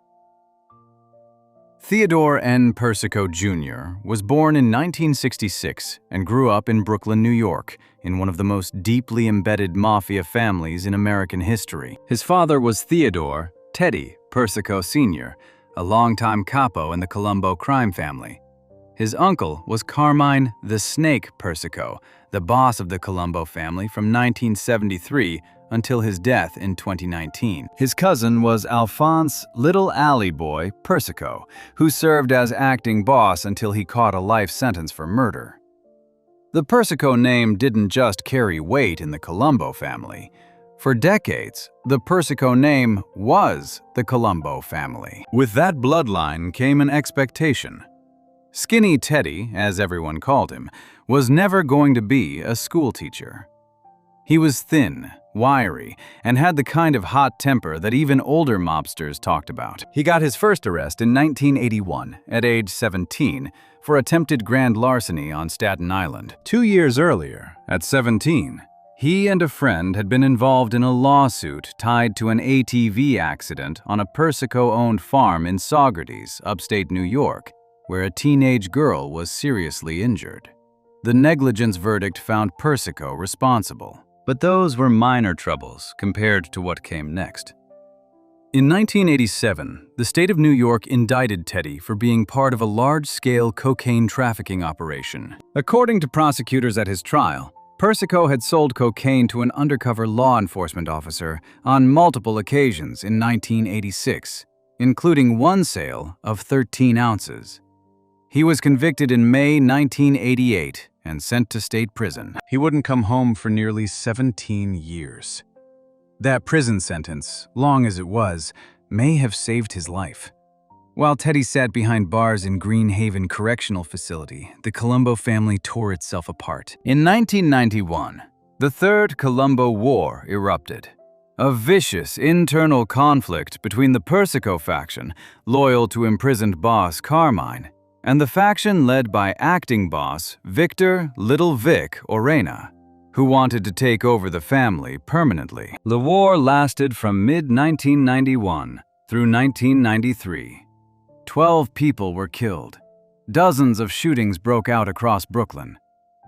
Theodore N. Persico Jr. was born in 1966 and grew up in Brooklyn, New York, in one of the most deeply embedded mafia families in American history. His father was Theodore Teddy Persico Sr., a longtime capo in the Colombo crime family. His uncle was Carmine the Snake Persico, the boss of the Colombo family from 1973 until his death in 2019. His cousin was Alphonse Little Alley Boy Persico, who served as acting boss until he caught a life sentence for murder. The Persico name didn't just carry weight in the Colombo family. For decades, the Persico name was the Colombo family. With that bloodline came an expectation. Skinny Teddy, as everyone called him, was never going to be a schoolteacher. He was thin, wiry, and had the kind of hot temper that even older mobsters talked about. He got his first arrest in 1981, at age 17, for attempted grand larceny on Staten Island. 2 years earlier, at 17, he and a friend had been involved in a lawsuit tied to an ATV accident on a Persico-owned farm in Saugerties, upstate New York, where a teenage girl was seriously injured. The negligence verdict found Persico responsible. But those were minor troubles compared to what came next. In 1987, the state of New York indicted Teddy for being part of a large-scale cocaine trafficking operation. According to prosecutors at his trial, Persico had sold cocaine to an undercover law enforcement officer on multiple occasions in 1986, including one sale of 13 ounces. He was convicted in May 1988 and sent to state prison. He wouldn't come home for nearly 17 years. That prison sentence, long as it was, may have saved his life. While Teddy sat behind bars in Green Haven Correctional Facility, the Colombo family tore itself apart. In 1991, the Third Colombo War erupted. A vicious internal conflict between the Persico faction, loyal to imprisoned boss Carmine, and the faction led by acting boss Victor Little Vic Orena, who wanted to take over the family permanently. The war lasted from mid-1991 through 1993. 12 people were killed. Dozens of shootings broke out across Brooklyn.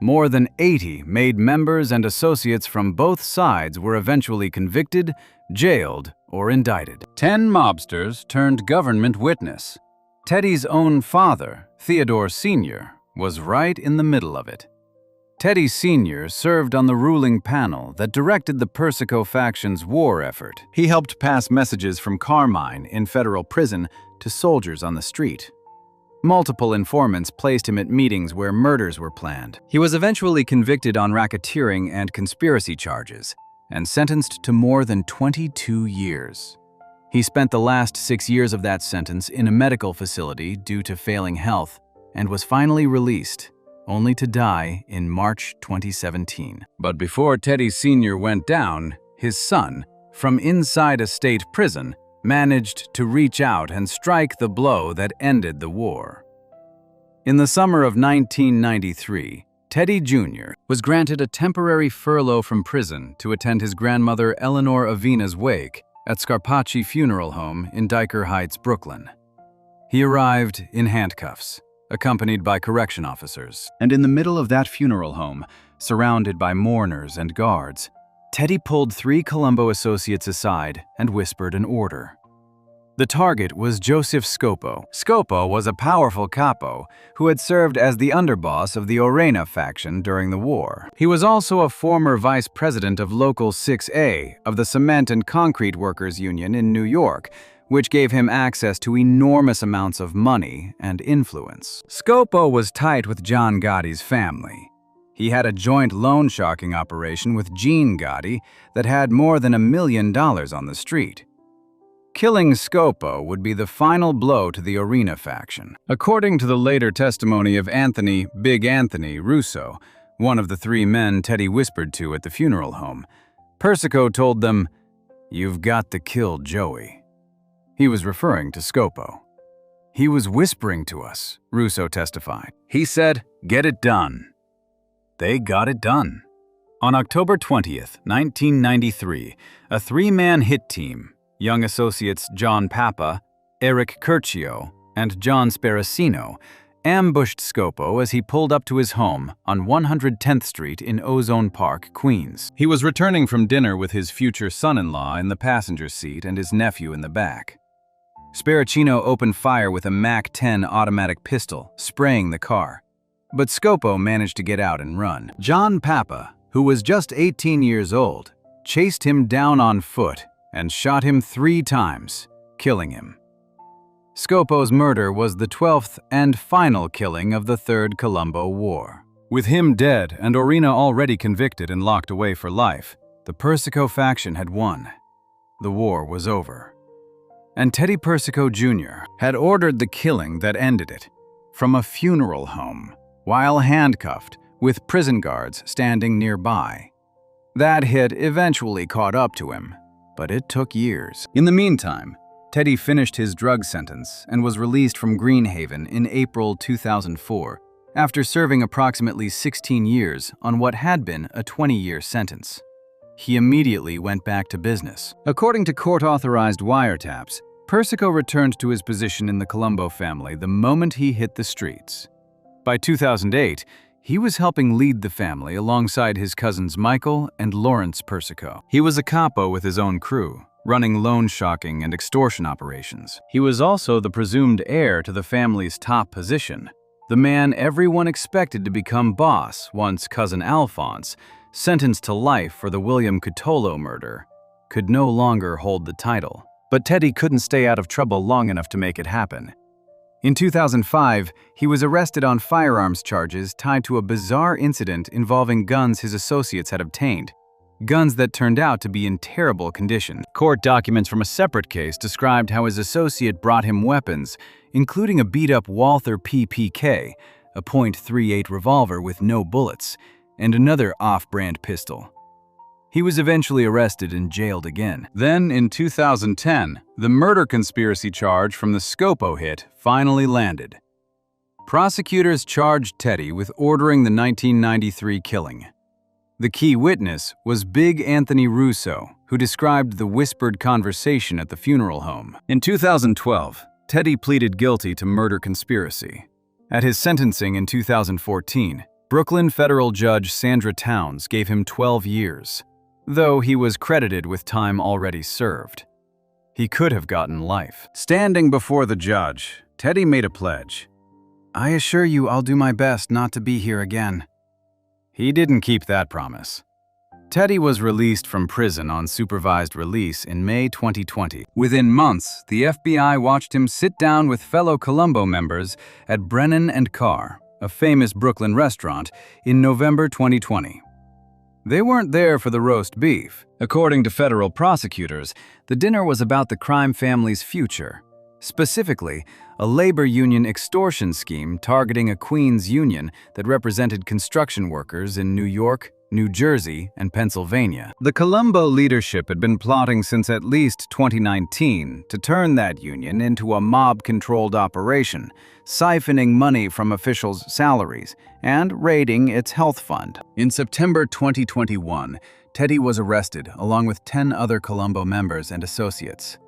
More than 80 made members and associates from both sides were eventually convicted, jailed, or indicted. 10 mobsters turned government witness. Teddy's own father, Theodore Sr., was right in the middle of it. Teddy Sr. served on the ruling panel that directed the Persico faction's war effort. He helped pass messages from Carmine in federal prison to soldiers on the street. Multiple informants placed him at meetings where murders were planned. He was eventually convicted on racketeering and conspiracy charges and sentenced to more than 22 years. He spent the last 6 years of that sentence in a medical facility due to failing health and was finally released, only to die in March 2017. But before Teddy Sr. went down, his son, from inside a state prison, managed to reach out and strike the blow that ended the war. In the summer of 1993, Teddy Jr. was granted a temporary furlough from prison to attend his grandmother Eleanor Avina's wake at Scarpacci Funeral Home in Dyker Heights, Brooklyn. He arrived in handcuffs, accompanied by correction officers. And in the middle of that funeral home, surrounded by mourners and guards, Teddy pulled 3 Colombo associates aside and whispered an order. The target was Joseph Scopo. Scopo was a powerful capo who had served as the underboss of the Orena faction during the war. He was also a former vice president of Local 6A of the Cement and Concrete Workers Union in New York, which gave him access to enormous amounts of money and influence. Scopo was tight with John Gotti's family. He had a joint loan sharking operation with Gene Gotti that had more than $1 million on the street. Killing Scopo would be the final blow to the Orena faction. According to the later testimony of Anthony Big Anthony Russo, one of the 3 men Teddy whispered to at the funeral home, Persico told them, "You've got to kill Joey." He was referring to Scopo. "He was whispering to us," Russo testified. He said, "Get it done." They got it done. On October 20th, 1993, a 3-man hit team, young associates John Papa, Eric Curcio, and John Sparacino, ambushed Scopo as he pulled up to his home on 110th Street in Ozone Park, Queens. He was returning from dinner with his future son-in-law in the passenger seat and his nephew in the back. Sparacino opened fire with a MAC-10 automatic pistol, spraying the car. But Scopo managed to get out and run. John Papa, who was just 18 years old, chased him down on foot and shot him 3 times, killing him. Scopo's murder was the 12th and final killing of the Third Colombo War. With him dead and Orina already convicted and locked away for life, the Persico faction had won. The war was over. And Teddy Persico Jr. had ordered the killing that ended it from a funeral home, while handcuffed, with prison guards standing nearby. That hit eventually caught up to him, but it took years. In the meantime, Teddy finished his drug sentence and was released from Greenhaven in April 2004 after serving approximately 16 years on what had been a 20-year sentence. He immediately went back to business. According to court-authorized wiretaps, Persico returned to his position in the Colombo family the moment he hit the streets. By 2008, he was helping lead the family alongside his cousins Michael and Lawrence Persico. He was a capo with his own crew, running loan sharking and extortion operations. He was also the presumed heir to the family's top position, the man everyone expected to become boss once cousin Alphonse, sentenced to life for the William Cutolo murder, could no longer hold the title. But Teddy couldn't stay out of trouble long enough to make it happen. In 2005, he was arrested on firearms charges tied to a bizarre incident involving guns his associates had obtained, guns that turned out to be in terrible condition. Court documents from a separate case described how his associate brought him weapons, including a beat-up Walther PPK, a .38 revolver with no bullets, and another off-brand pistol. He was eventually arrested and jailed again. Then, in 2010, the murder conspiracy charge from the Scopo hit finally landed. Prosecutors charged Teddy with ordering the 1993 killing. The key witness was Big Anthony Russo, who described the whispered conversation at the funeral home. In 2012, Teddy pleaded guilty to murder conspiracy. At his sentencing in 2014, Brooklyn federal judge Sandra Towns gave him 12 years, though he was credited with time already served. He could have gotten life. Standing before the judge, Teddy made a pledge. "I assure you I'll do my best not to be here again." He didn't keep that promise. Teddy was released from prison on supervised release in May 2020. Within months, the FBI watched him sit down with fellow Colombo members at Brennan & Carr, a famous Brooklyn restaurant, in November 2020. They weren't there for the roast beef. According to federal prosecutors, the dinner was about the crime family's future. Specifically, a labor union extortion scheme targeting a Queens union that represented construction workers in New York, New Jersey, and Pennsylvania. The Colombo leadership had been plotting since at least 2019 to turn that union into a mob-controlled operation, siphoning money from officials' salaries and raiding its health fund. In September 2021, Teddy was arrested along with 10 other Colombo members and associates.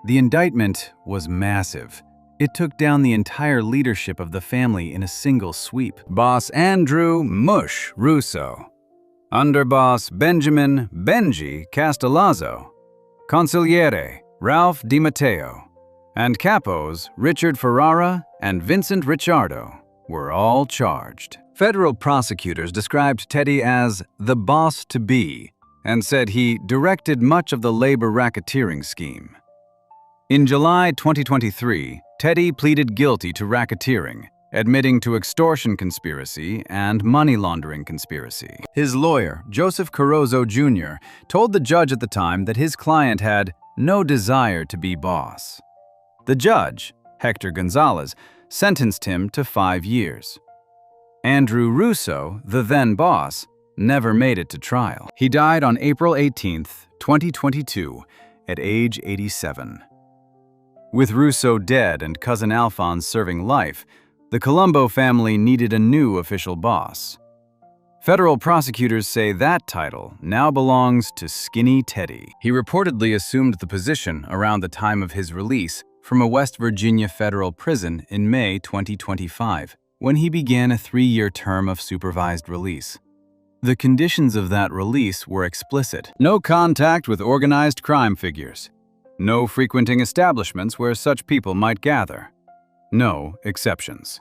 The indictment was massive. It took down the entire leadership of the family in a single sweep. Boss Andrew "Mush" Russo, Underboss Benjamin "Benji" Castellazzo, Consigliere Ralph Di Matteo, and capos Richard Ferrara and Vincent Ricciardo were all charged. Federal prosecutors described Teddy as the boss-to-be and said he directed much of the labor racketeering scheme. In July 2023, Teddy pleaded guilty to racketeering, admitting to extortion conspiracy and money laundering conspiracy. His lawyer, Joseph Carozzo Jr., told the judge at the time that his client had no desire to be boss. The judge, Hector Gonzalez, sentenced him to 5 years. Andrew Russo, the then boss, never made it to trial. He died on April 18, 2022, at age 87. With Russo dead and cousin Alphonse serving life, the Colombo family needed a new official boss. Federal prosecutors say that title now belongs to Skinny Teddy. He reportedly assumed the position around the time of his release from a West Virginia federal prison in May 2025, when he began a 3-year term of supervised release. The conditions of that release were explicit. No contact with organized crime figures. No frequenting establishments where such people might gather. No exceptions.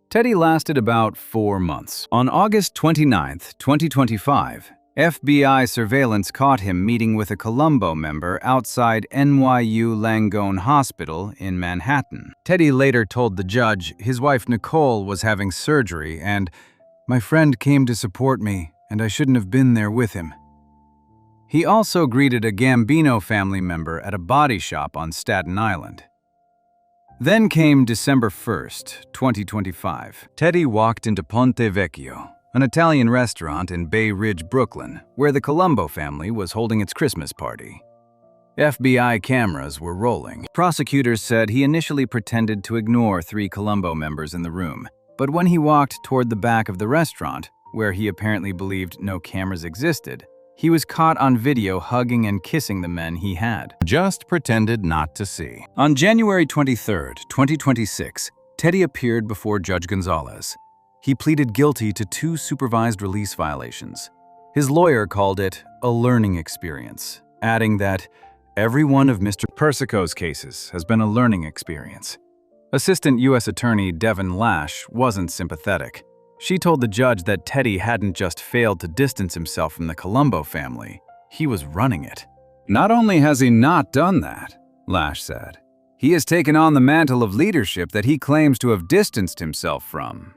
Teddy lasted about 4 months. On August 29, 2025, FBI surveillance caught him meeting with a Colombo member outside NYU Langone Hospital in Manhattan. Teddy later told the judge his wife Nicole was having surgery and, "My friend came to support me, and I shouldn't have been there with him." He also greeted a Gambino family member at a body shop on Staten Island. Then came December 1st, 2025. Teddy walked into Ponte Vecchio, an Italian restaurant in Bay Ridge, Brooklyn, where the Colombo family was holding its Christmas party. FBI cameras were rolling. Prosecutors said he initially pretended to ignore 3 Colombo members in the room, but when he walked toward the back of the restaurant, where he apparently believed no cameras existed, he was caught on video hugging and kissing the men he had just pretended not to see. On January 23, 2026, Teddy appeared before Judge Gonzalez. He pleaded guilty to 2 supervised release violations. His lawyer called it a learning experience, adding that every one of Mr. Persico's cases has been a learning experience. Assistant U.S. Attorney Devin Lash wasn't sympathetic. She told the judge that Teddy hadn't just failed to distance himself from the Colombo family, he was running it. Not only has he not done that, Lash said, he has taken on the mantle of leadership that he claims to have distanced himself from.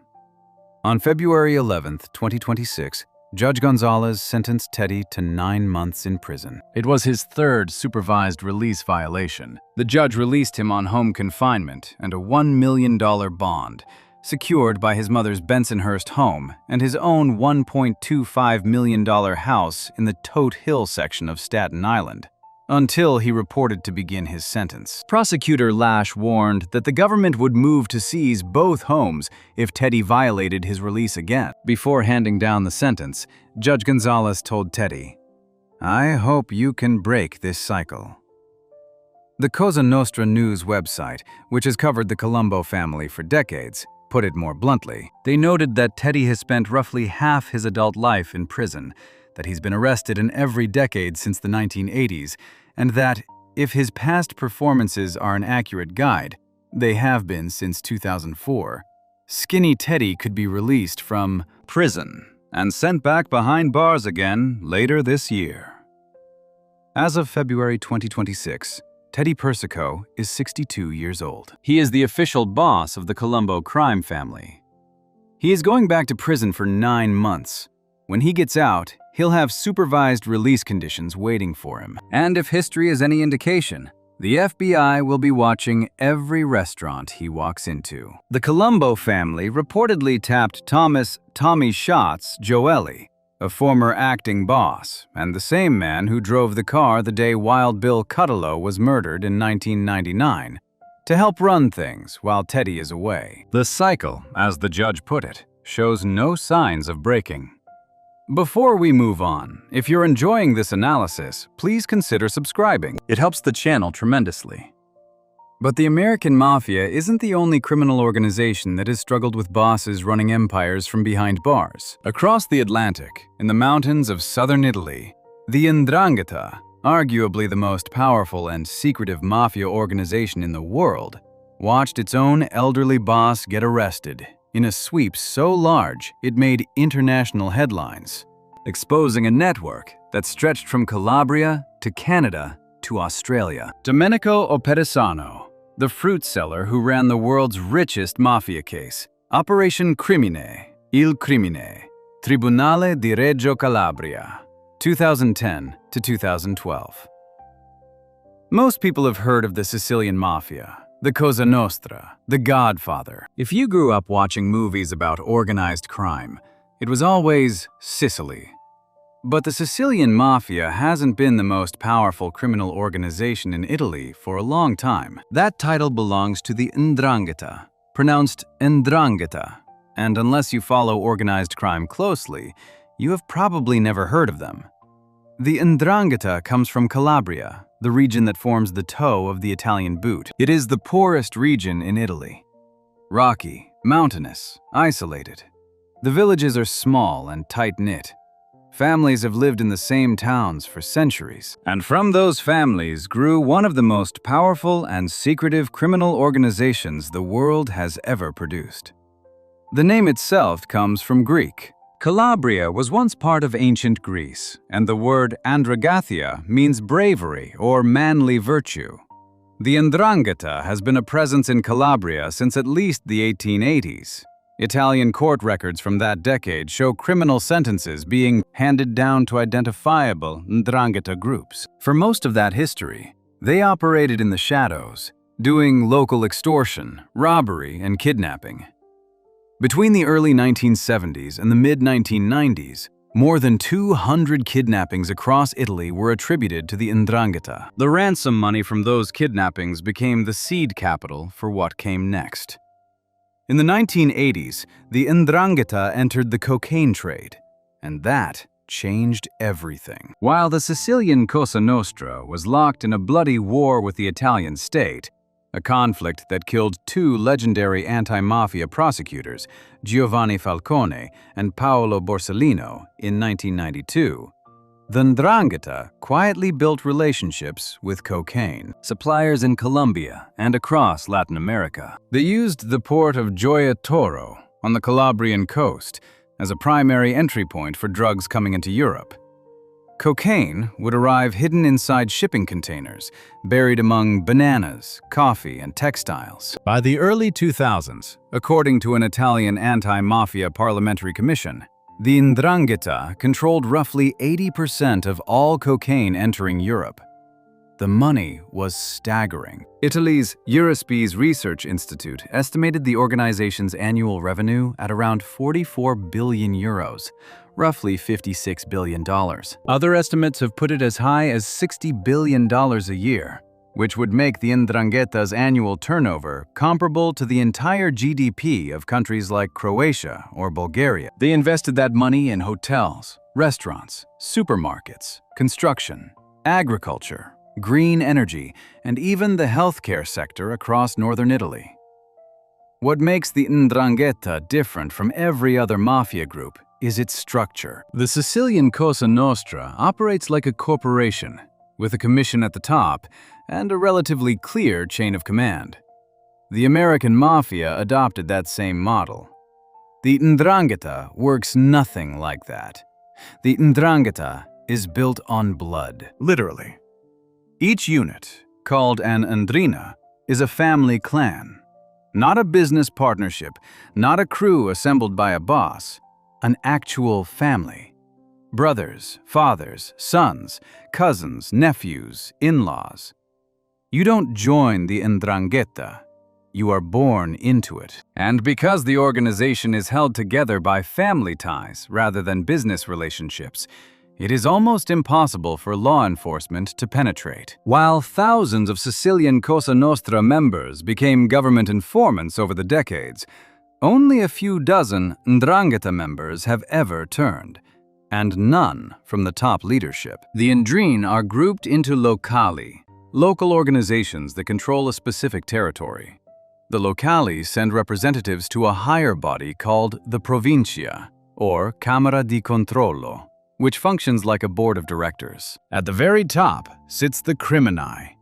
On February 11, 2026, Judge Gonzalez sentenced Teddy to 9 months in prison. It was his 3rd supervised release violation. The judge released him on home confinement and a $1 million bond, secured by his mother's Bensonhurst home and his own $1.25 million house in the Tote Hill section of Staten Island, until he reported to begin his sentence. Prosecutor Lash warned that the government would move to seize both homes if Teddy violated his release again. Before handing down the sentence, Judge Gonzalez told Teddy, "I hope you can break this cycle." The Cosa Nostra news website, which has covered the Colombo family for decades, put it more bluntly. They noted that Teddy has spent roughly half his adult life in prison, that he's been arrested in every decade since the 1980s, and that, if his past performances are an accurate guide, they have been since 2004, Skinny Teddy could be released from prison and sent back behind bars again later this year. As of February 2026, Teddy Persico is 62 years old. He is the official boss of the Colombo crime family. He is going back to prison for 9 months. When he gets out, he'll have supervised release conditions waiting for him. And if history is any indication, the FBI will be watching every restaurant he walks into. The Colombo family reportedly tapped Tommy Schatz Joeli, a former acting boss, and the same man who drove the car the day Wild Bill Cutalo was murdered in 1999, to help run things while Teddy is away. The cycle, as the judge put it, shows no signs of breaking. Before we move on, if you're enjoying this analysis, please consider subscribing. It helps the channel tremendously. But the American Mafia isn't the only criminal organization that has struggled with bosses running empires from behind bars. Across the Atlantic, in the mountains of southern Italy, the 'Ndrangheta, arguably the most powerful and secretive mafia organization in the world, watched its own elderly boss get arrested in a sweep so large it made international headlines, exposing a network that stretched from Calabria to Canada to Australia. Domenico Opedisano, the fruit seller who ran the world's richest mafia case, Operation Crimine, Il Crimine, Tribunale di Reggio Calabria, 2010 to 2012. Most people have heard of the Sicilian Mafia, the Cosa Nostra, the Godfather. If you grew up watching movies about organized crime, it was always Sicily. But the Sicilian Mafia hasn't been the most powerful criminal organization in Italy for a long time. That title belongs to the 'Ndrangheta, pronounced 'Ndrangheta, and unless you follow organized crime closely, you have probably never heard of them. The 'Ndrangheta comes from Calabria, the region that forms the toe of the Italian boot. It is the poorest region in Italy. Rocky, mountainous, isolated. The villages are small and tight-knit. Families have lived in the same towns for centuries. And from those families grew one of the most powerful and secretive criminal organizations the world has ever produced. The name itself comes from Greek. Calabria was once part of ancient Greece, and the word Andragathia means bravery or manly virtue. The 'Ndrangheta has been a presence in Calabria since at least the 1880s. Italian court records from that decade show criminal sentences being handed down to identifiable 'Ndrangheta groups. For most of that history, they operated in the shadows, doing local extortion, robbery, and kidnapping. Between the early 1970s and the mid-1990s, more than 200 kidnappings across Italy were attributed to the 'Ndrangheta. The ransom money from those kidnappings became the seed capital for what came next. In the 1980s, the 'Ndrangheta entered the cocaine trade, and that changed everything. While the Sicilian Cosa Nostra was locked in a bloody war with the Italian state, a conflict that killed two legendary anti-mafia prosecutors, Giovanni Falcone and Paolo Borsellino, in 1992, the 'Ndrangheta quietly built relationships with cocaine suppliers in Colombia and across Latin America. They used the port of Gioia Tauro on the Calabrian coast as a primary entry point for drugs coming into Europe. Cocaine would arrive hidden inside shipping containers, buried among bananas, coffee, and textiles. By the early 2000s, according to an Italian anti-mafia parliamentary commission, the 'Ndrangheta controlled roughly 80% of all cocaine entering Europe. The money was staggering. Italy's Eurispes Research Institute estimated the organization's annual revenue at around 44 billion euros, roughly $56 billion. Other estimates have put it as high as $60 billion a year, which would make the 'Ndrangheta's annual turnover comparable to the entire GDP of countries like Croatia or Bulgaria. They invested that money in hotels, restaurants, supermarkets, construction, agriculture, green energy, and even the healthcare sector across northern Italy. What makes the 'Ndrangheta different from every other mafia group is its structure. The Sicilian Cosa Nostra operates like a corporation, with a commission at the top and a relatively clear chain of command. The American Mafia adopted that same model. The 'Ndrangheta works nothing like that. The 'Ndrangheta is built on blood, literally. Each unit, called an 'ndrina, is a family clan. Not a business partnership, not a crew assembled by a boss, an actual family. Brothers, fathers, sons, cousins, nephews, in-laws. You don't join the 'Ndrangheta, you are born into it. And because the organization is held together by family ties rather than business relationships, it is almost impossible for law enforcement to penetrate. While thousands of Sicilian Cosa Nostra members became government informants over the decades, only a few dozen 'Ndrangheta members have ever turned, and none from the top leadership. The 'Ndrine are grouped into locali, local organizations that control a specific territory. The locali send representatives to a higher body called the Provincia, or Camera di Controllo, which functions like a board of directors. At the very top sits the Crimini,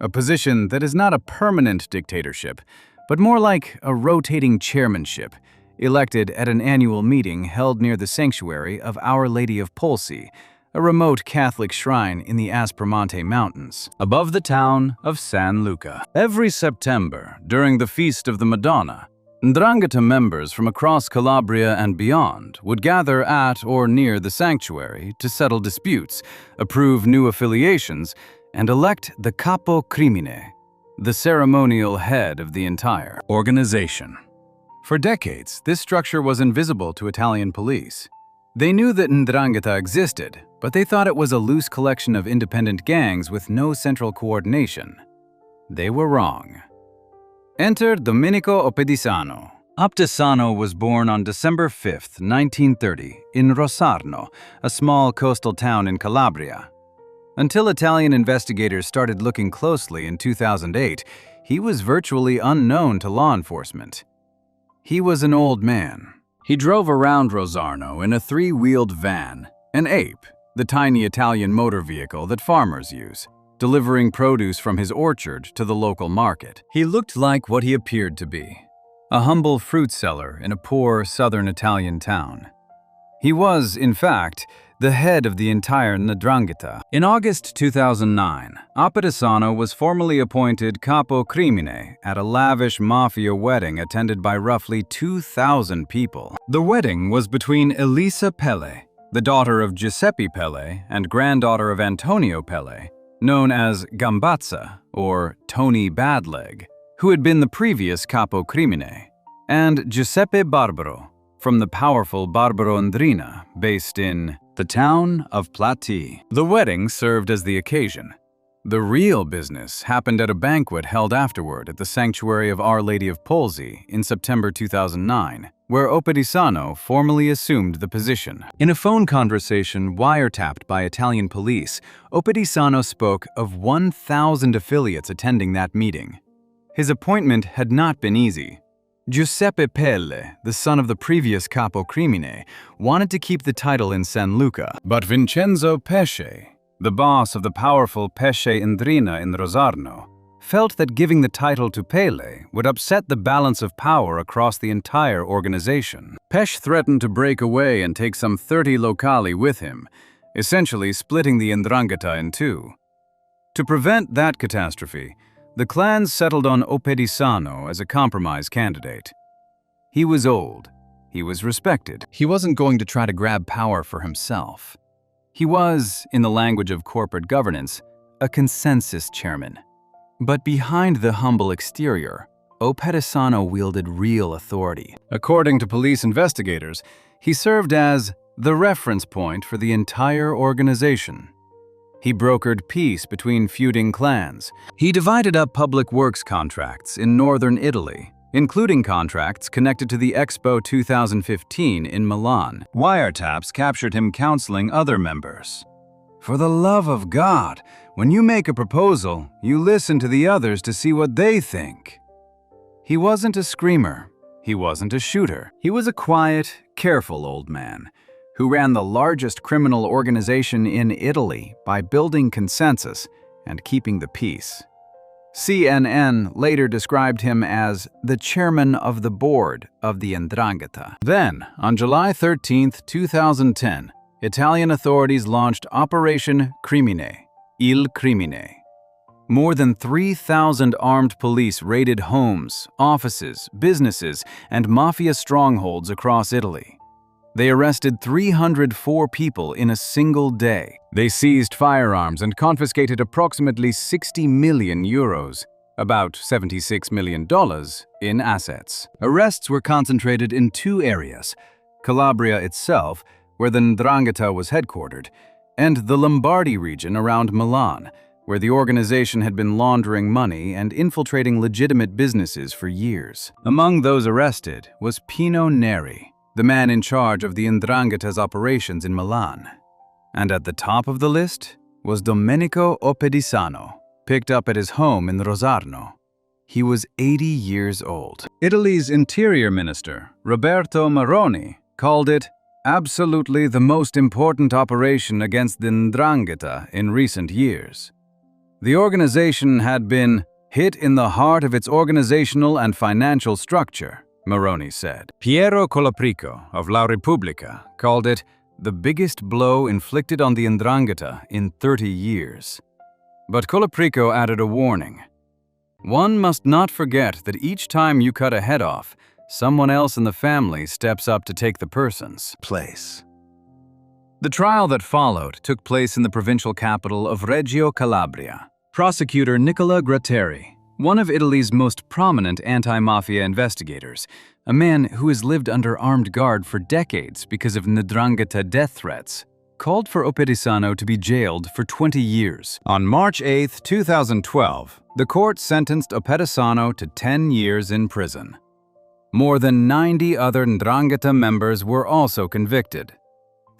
a position that is not a permanent dictatorship, but more like a rotating chairmanship, elected at an annual meeting held near the sanctuary of Our Lady of Polsi, a remote Catholic shrine in the Aspromonte Mountains, above the town of San Luca. Every September, during the Feast of the Madonna, 'Ndrangheta members from across Calabria and beyond would gather at or near the sanctuary to settle disputes, approve new affiliations, and elect the Capo Crimine, the ceremonial head of the entire organization. For decades, this structure was invisible to Italian police. They knew that 'Ndrangheta existed, but they thought it was a loose collection of independent gangs with no central coordination. They were wrong. Enter Domenico Oppedisano. Oppedisano was born on December 5, 1930, in Rosarno, a small coastal town in Calabria. Until Italian investigators started looking closely in 2008, he was virtually unknown to law enforcement. He was an old man. He drove around Rosarno in a three-wheeled van, an ape, the tiny Italian motor vehicle that farmers use, delivering produce from his orchard to the local market. He looked like what he appeared to be, a humble fruit seller in a poor southern Italian town. He was, in fact, the head of the entire 'Ndrangheta. In August 2009, Oppedisano was formally appointed capo crimine at a lavish mafia wedding attended by roughly 2,000 people. The wedding was between Elisa Pelle, the daughter of Giuseppe Pelle and granddaughter of Antonio Pelle, known as Gambazza, or Tony Badleg, who had been the previous capo crimine, and Giuseppe Barbaro, from the powerful Barbaro Ndrina, based in the town of Platy. The wedding served as the occasion. The real business happened at a banquet held afterward at the Sanctuary of Our Lady of Polsi in September 2009, where Oppedisano formally assumed the position. In a phone conversation wiretapped by Italian police, Oppedisano spoke of 1,000 affiliates attending that meeting. His appointment had not been easy. Giuseppe Pelle, the son of the previous capo crimine, wanted to keep the title in San Luca, but Vincenzo Pesce, the boss of the powerful Pesce Ndrina in Rosarno, felt that giving the title to Pelle would upset the balance of power across the entire organization. Pesce threatened to break away and take some 30 locali with him, essentially splitting the 'Ndrangheta in two. To prevent that catastrophe, the clans settled on Oppedisano as a compromise candidate. He was old. He was respected. He wasn't going to try to grab power for himself. He was, in the language of corporate governance, a consensus chairman. But behind the humble exterior, Oppedisano wielded real authority. According to police investigators, he served as the reference point for the entire organization. He brokered peace between feuding clans. He divided up public works contracts in northern Italy, including contracts connected to the Expo 2015 in Milan. Wiretaps captured him counseling other members. For the love of God, when you make a proposal, you listen to the others to see what they think. He wasn't a screamer. He wasn't a shooter. He was a quiet, careful old man who ran the largest criminal organization in Italy by building consensus and keeping the peace. CNN later described him as the chairman of the board of the 'Ndrangheta. Then, on July 13, 2010, Italian authorities launched Operation Crimine, Il Crimine. More than 3,000 armed police raided homes, offices, businesses, and mafia strongholds across Italy. They arrested 304 people in a single day. They seized firearms and confiscated approximately 60 million euros, about $76 million, in assets. Arrests were concentrated in two areas: Calabria itself, where the 'Ndrangheta was headquartered, and the Lombardy region around Milan, where the organization had been laundering money and infiltrating legitimate businesses for years. Among those arrested was Pino Neri, the man in charge of the 'Ndrangheta's operations in Milan. And at the top of the list was Domenico Oppedisano, picked up at his home in Rosarno. He was 80 years old. Italy's Interior Minister, Roberto Maroni, called it absolutely the most important operation against the 'Ndrangheta in recent years. The organization had been hit in the heart of its organizational and financial structure, Maroni said. Piero Colaprico of La Repubblica called it the biggest blow inflicted on the 'Ndrangheta in 30 years. But Colaprico added a warning. One must not forget that each time you cut a head off, someone else in the family steps up to take the person's place. The trial that followed took place in the provincial capital of Reggio Calabria. Prosecutor Nicola Gratteri, one of Italy's most prominent anti-mafia investigators, a man who has lived under armed guard for decades because of 'Ndrangheta death threats, called for Oppedisano to be jailed for 20 years. On March 8, 2012, the court sentenced Oppedisano to 10 years in prison. More than 90 other 'Ndrangheta members were also convicted.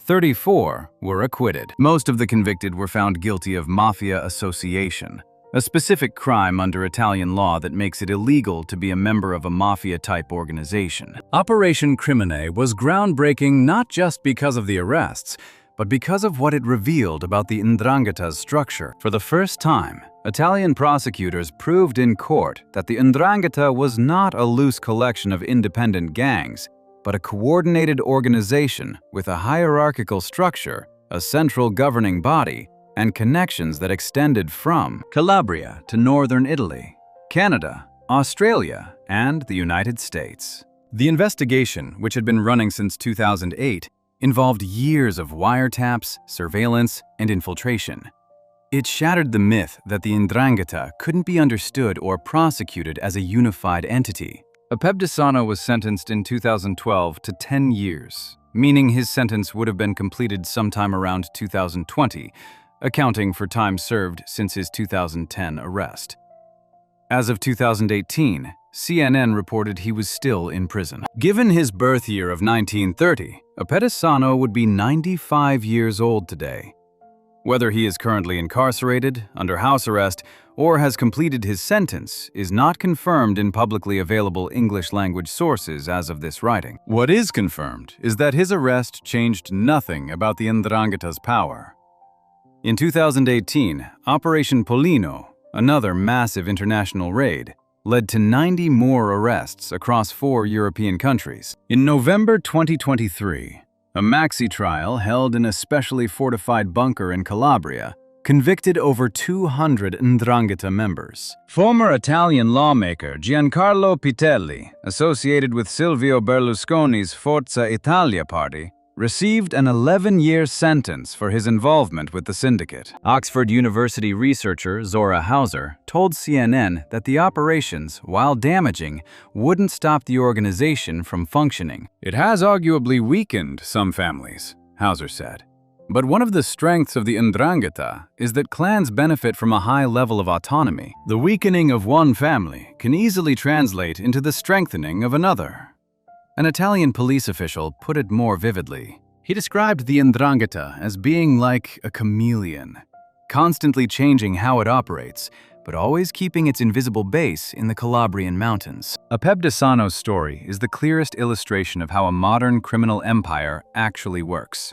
34 were acquitted. Most of the convicted were found guilty of mafia association, a specific crime under Italian law that makes it illegal to be a member of a mafia-type organization. Operation Crimine was groundbreaking not just because of the arrests, but because of what it revealed about the 'Ndrangheta's structure. For the first time, Italian prosecutors proved in court that the 'Ndrangheta was not a loose collection of independent gangs, but a coordinated organization with a hierarchical structure, a central governing body, and connections that extended from Calabria to northern Italy, Canada, Australia, and the United States. The investigation, which had been running since 2008, involved years of wiretaps, surveillance, and infiltration. It shattered the myth that the 'Ndrangheta couldn't be understood or prosecuted as a unified entity. Apebdesano was sentenced in 2012 to 10 years, meaning his sentence would have been completed sometime around 2020, accounting for time served since his 2010 arrest. As of 2018, CNN reported he was still in prison. Given his birth year of 1930, Apebdesano would be 95 years old today. Whether he is currently incarcerated, under house arrest, or has completed his sentence is not confirmed in publicly available English-language sources as of this writing. What is confirmed is that his arrest changed nothing about the 'Ndrangheta's power. In 2018, Operation Pollino, another massive international raid, led to 90 more arrests across 4 European countries. In November 2023, a maxi trial held in a specially fortified bunker in Calabria convicted over 200 'Ndrangheta members. Former Italian lawmaker Giancarlo Pitelli, associated with Silvio Berlusconi's Forza Italia party, received an 11-year sentence for his involvement with the syndicate. Oxford University researcher Zora Hauser told CNN that the operations, while damaging, wouldn't stop the organization from functioning. It has arguably weakened some families, Hauser said. But one of the strengths of the 'Ndrangheta is that clans benefit from a high level of autonomy. The weakening of one family can easily translate into the strengthening of another. An Italian police official put it more vividly. He described the 'Ndrangheta as being like a chameleon, constantly changing how it operates, but always keeping its invisible base in the Calabrian mountains. Apebdesano's story is the clearest illustration of how a modern criminal empire actually works.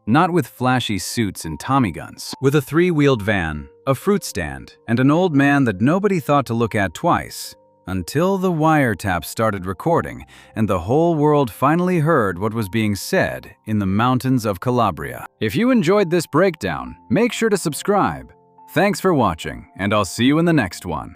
Not with flashy suits and Tommy guns. With a 3-wheeled van, a fruit stand, and an old man that nobody thought to look at twice, until the wiretap started recording and the whole world finally heard what was being said in the mountains of Calabria. If you enjoyed this breakdown, make sure to subscribe. Thanks for watching, and I'll see you in the next one.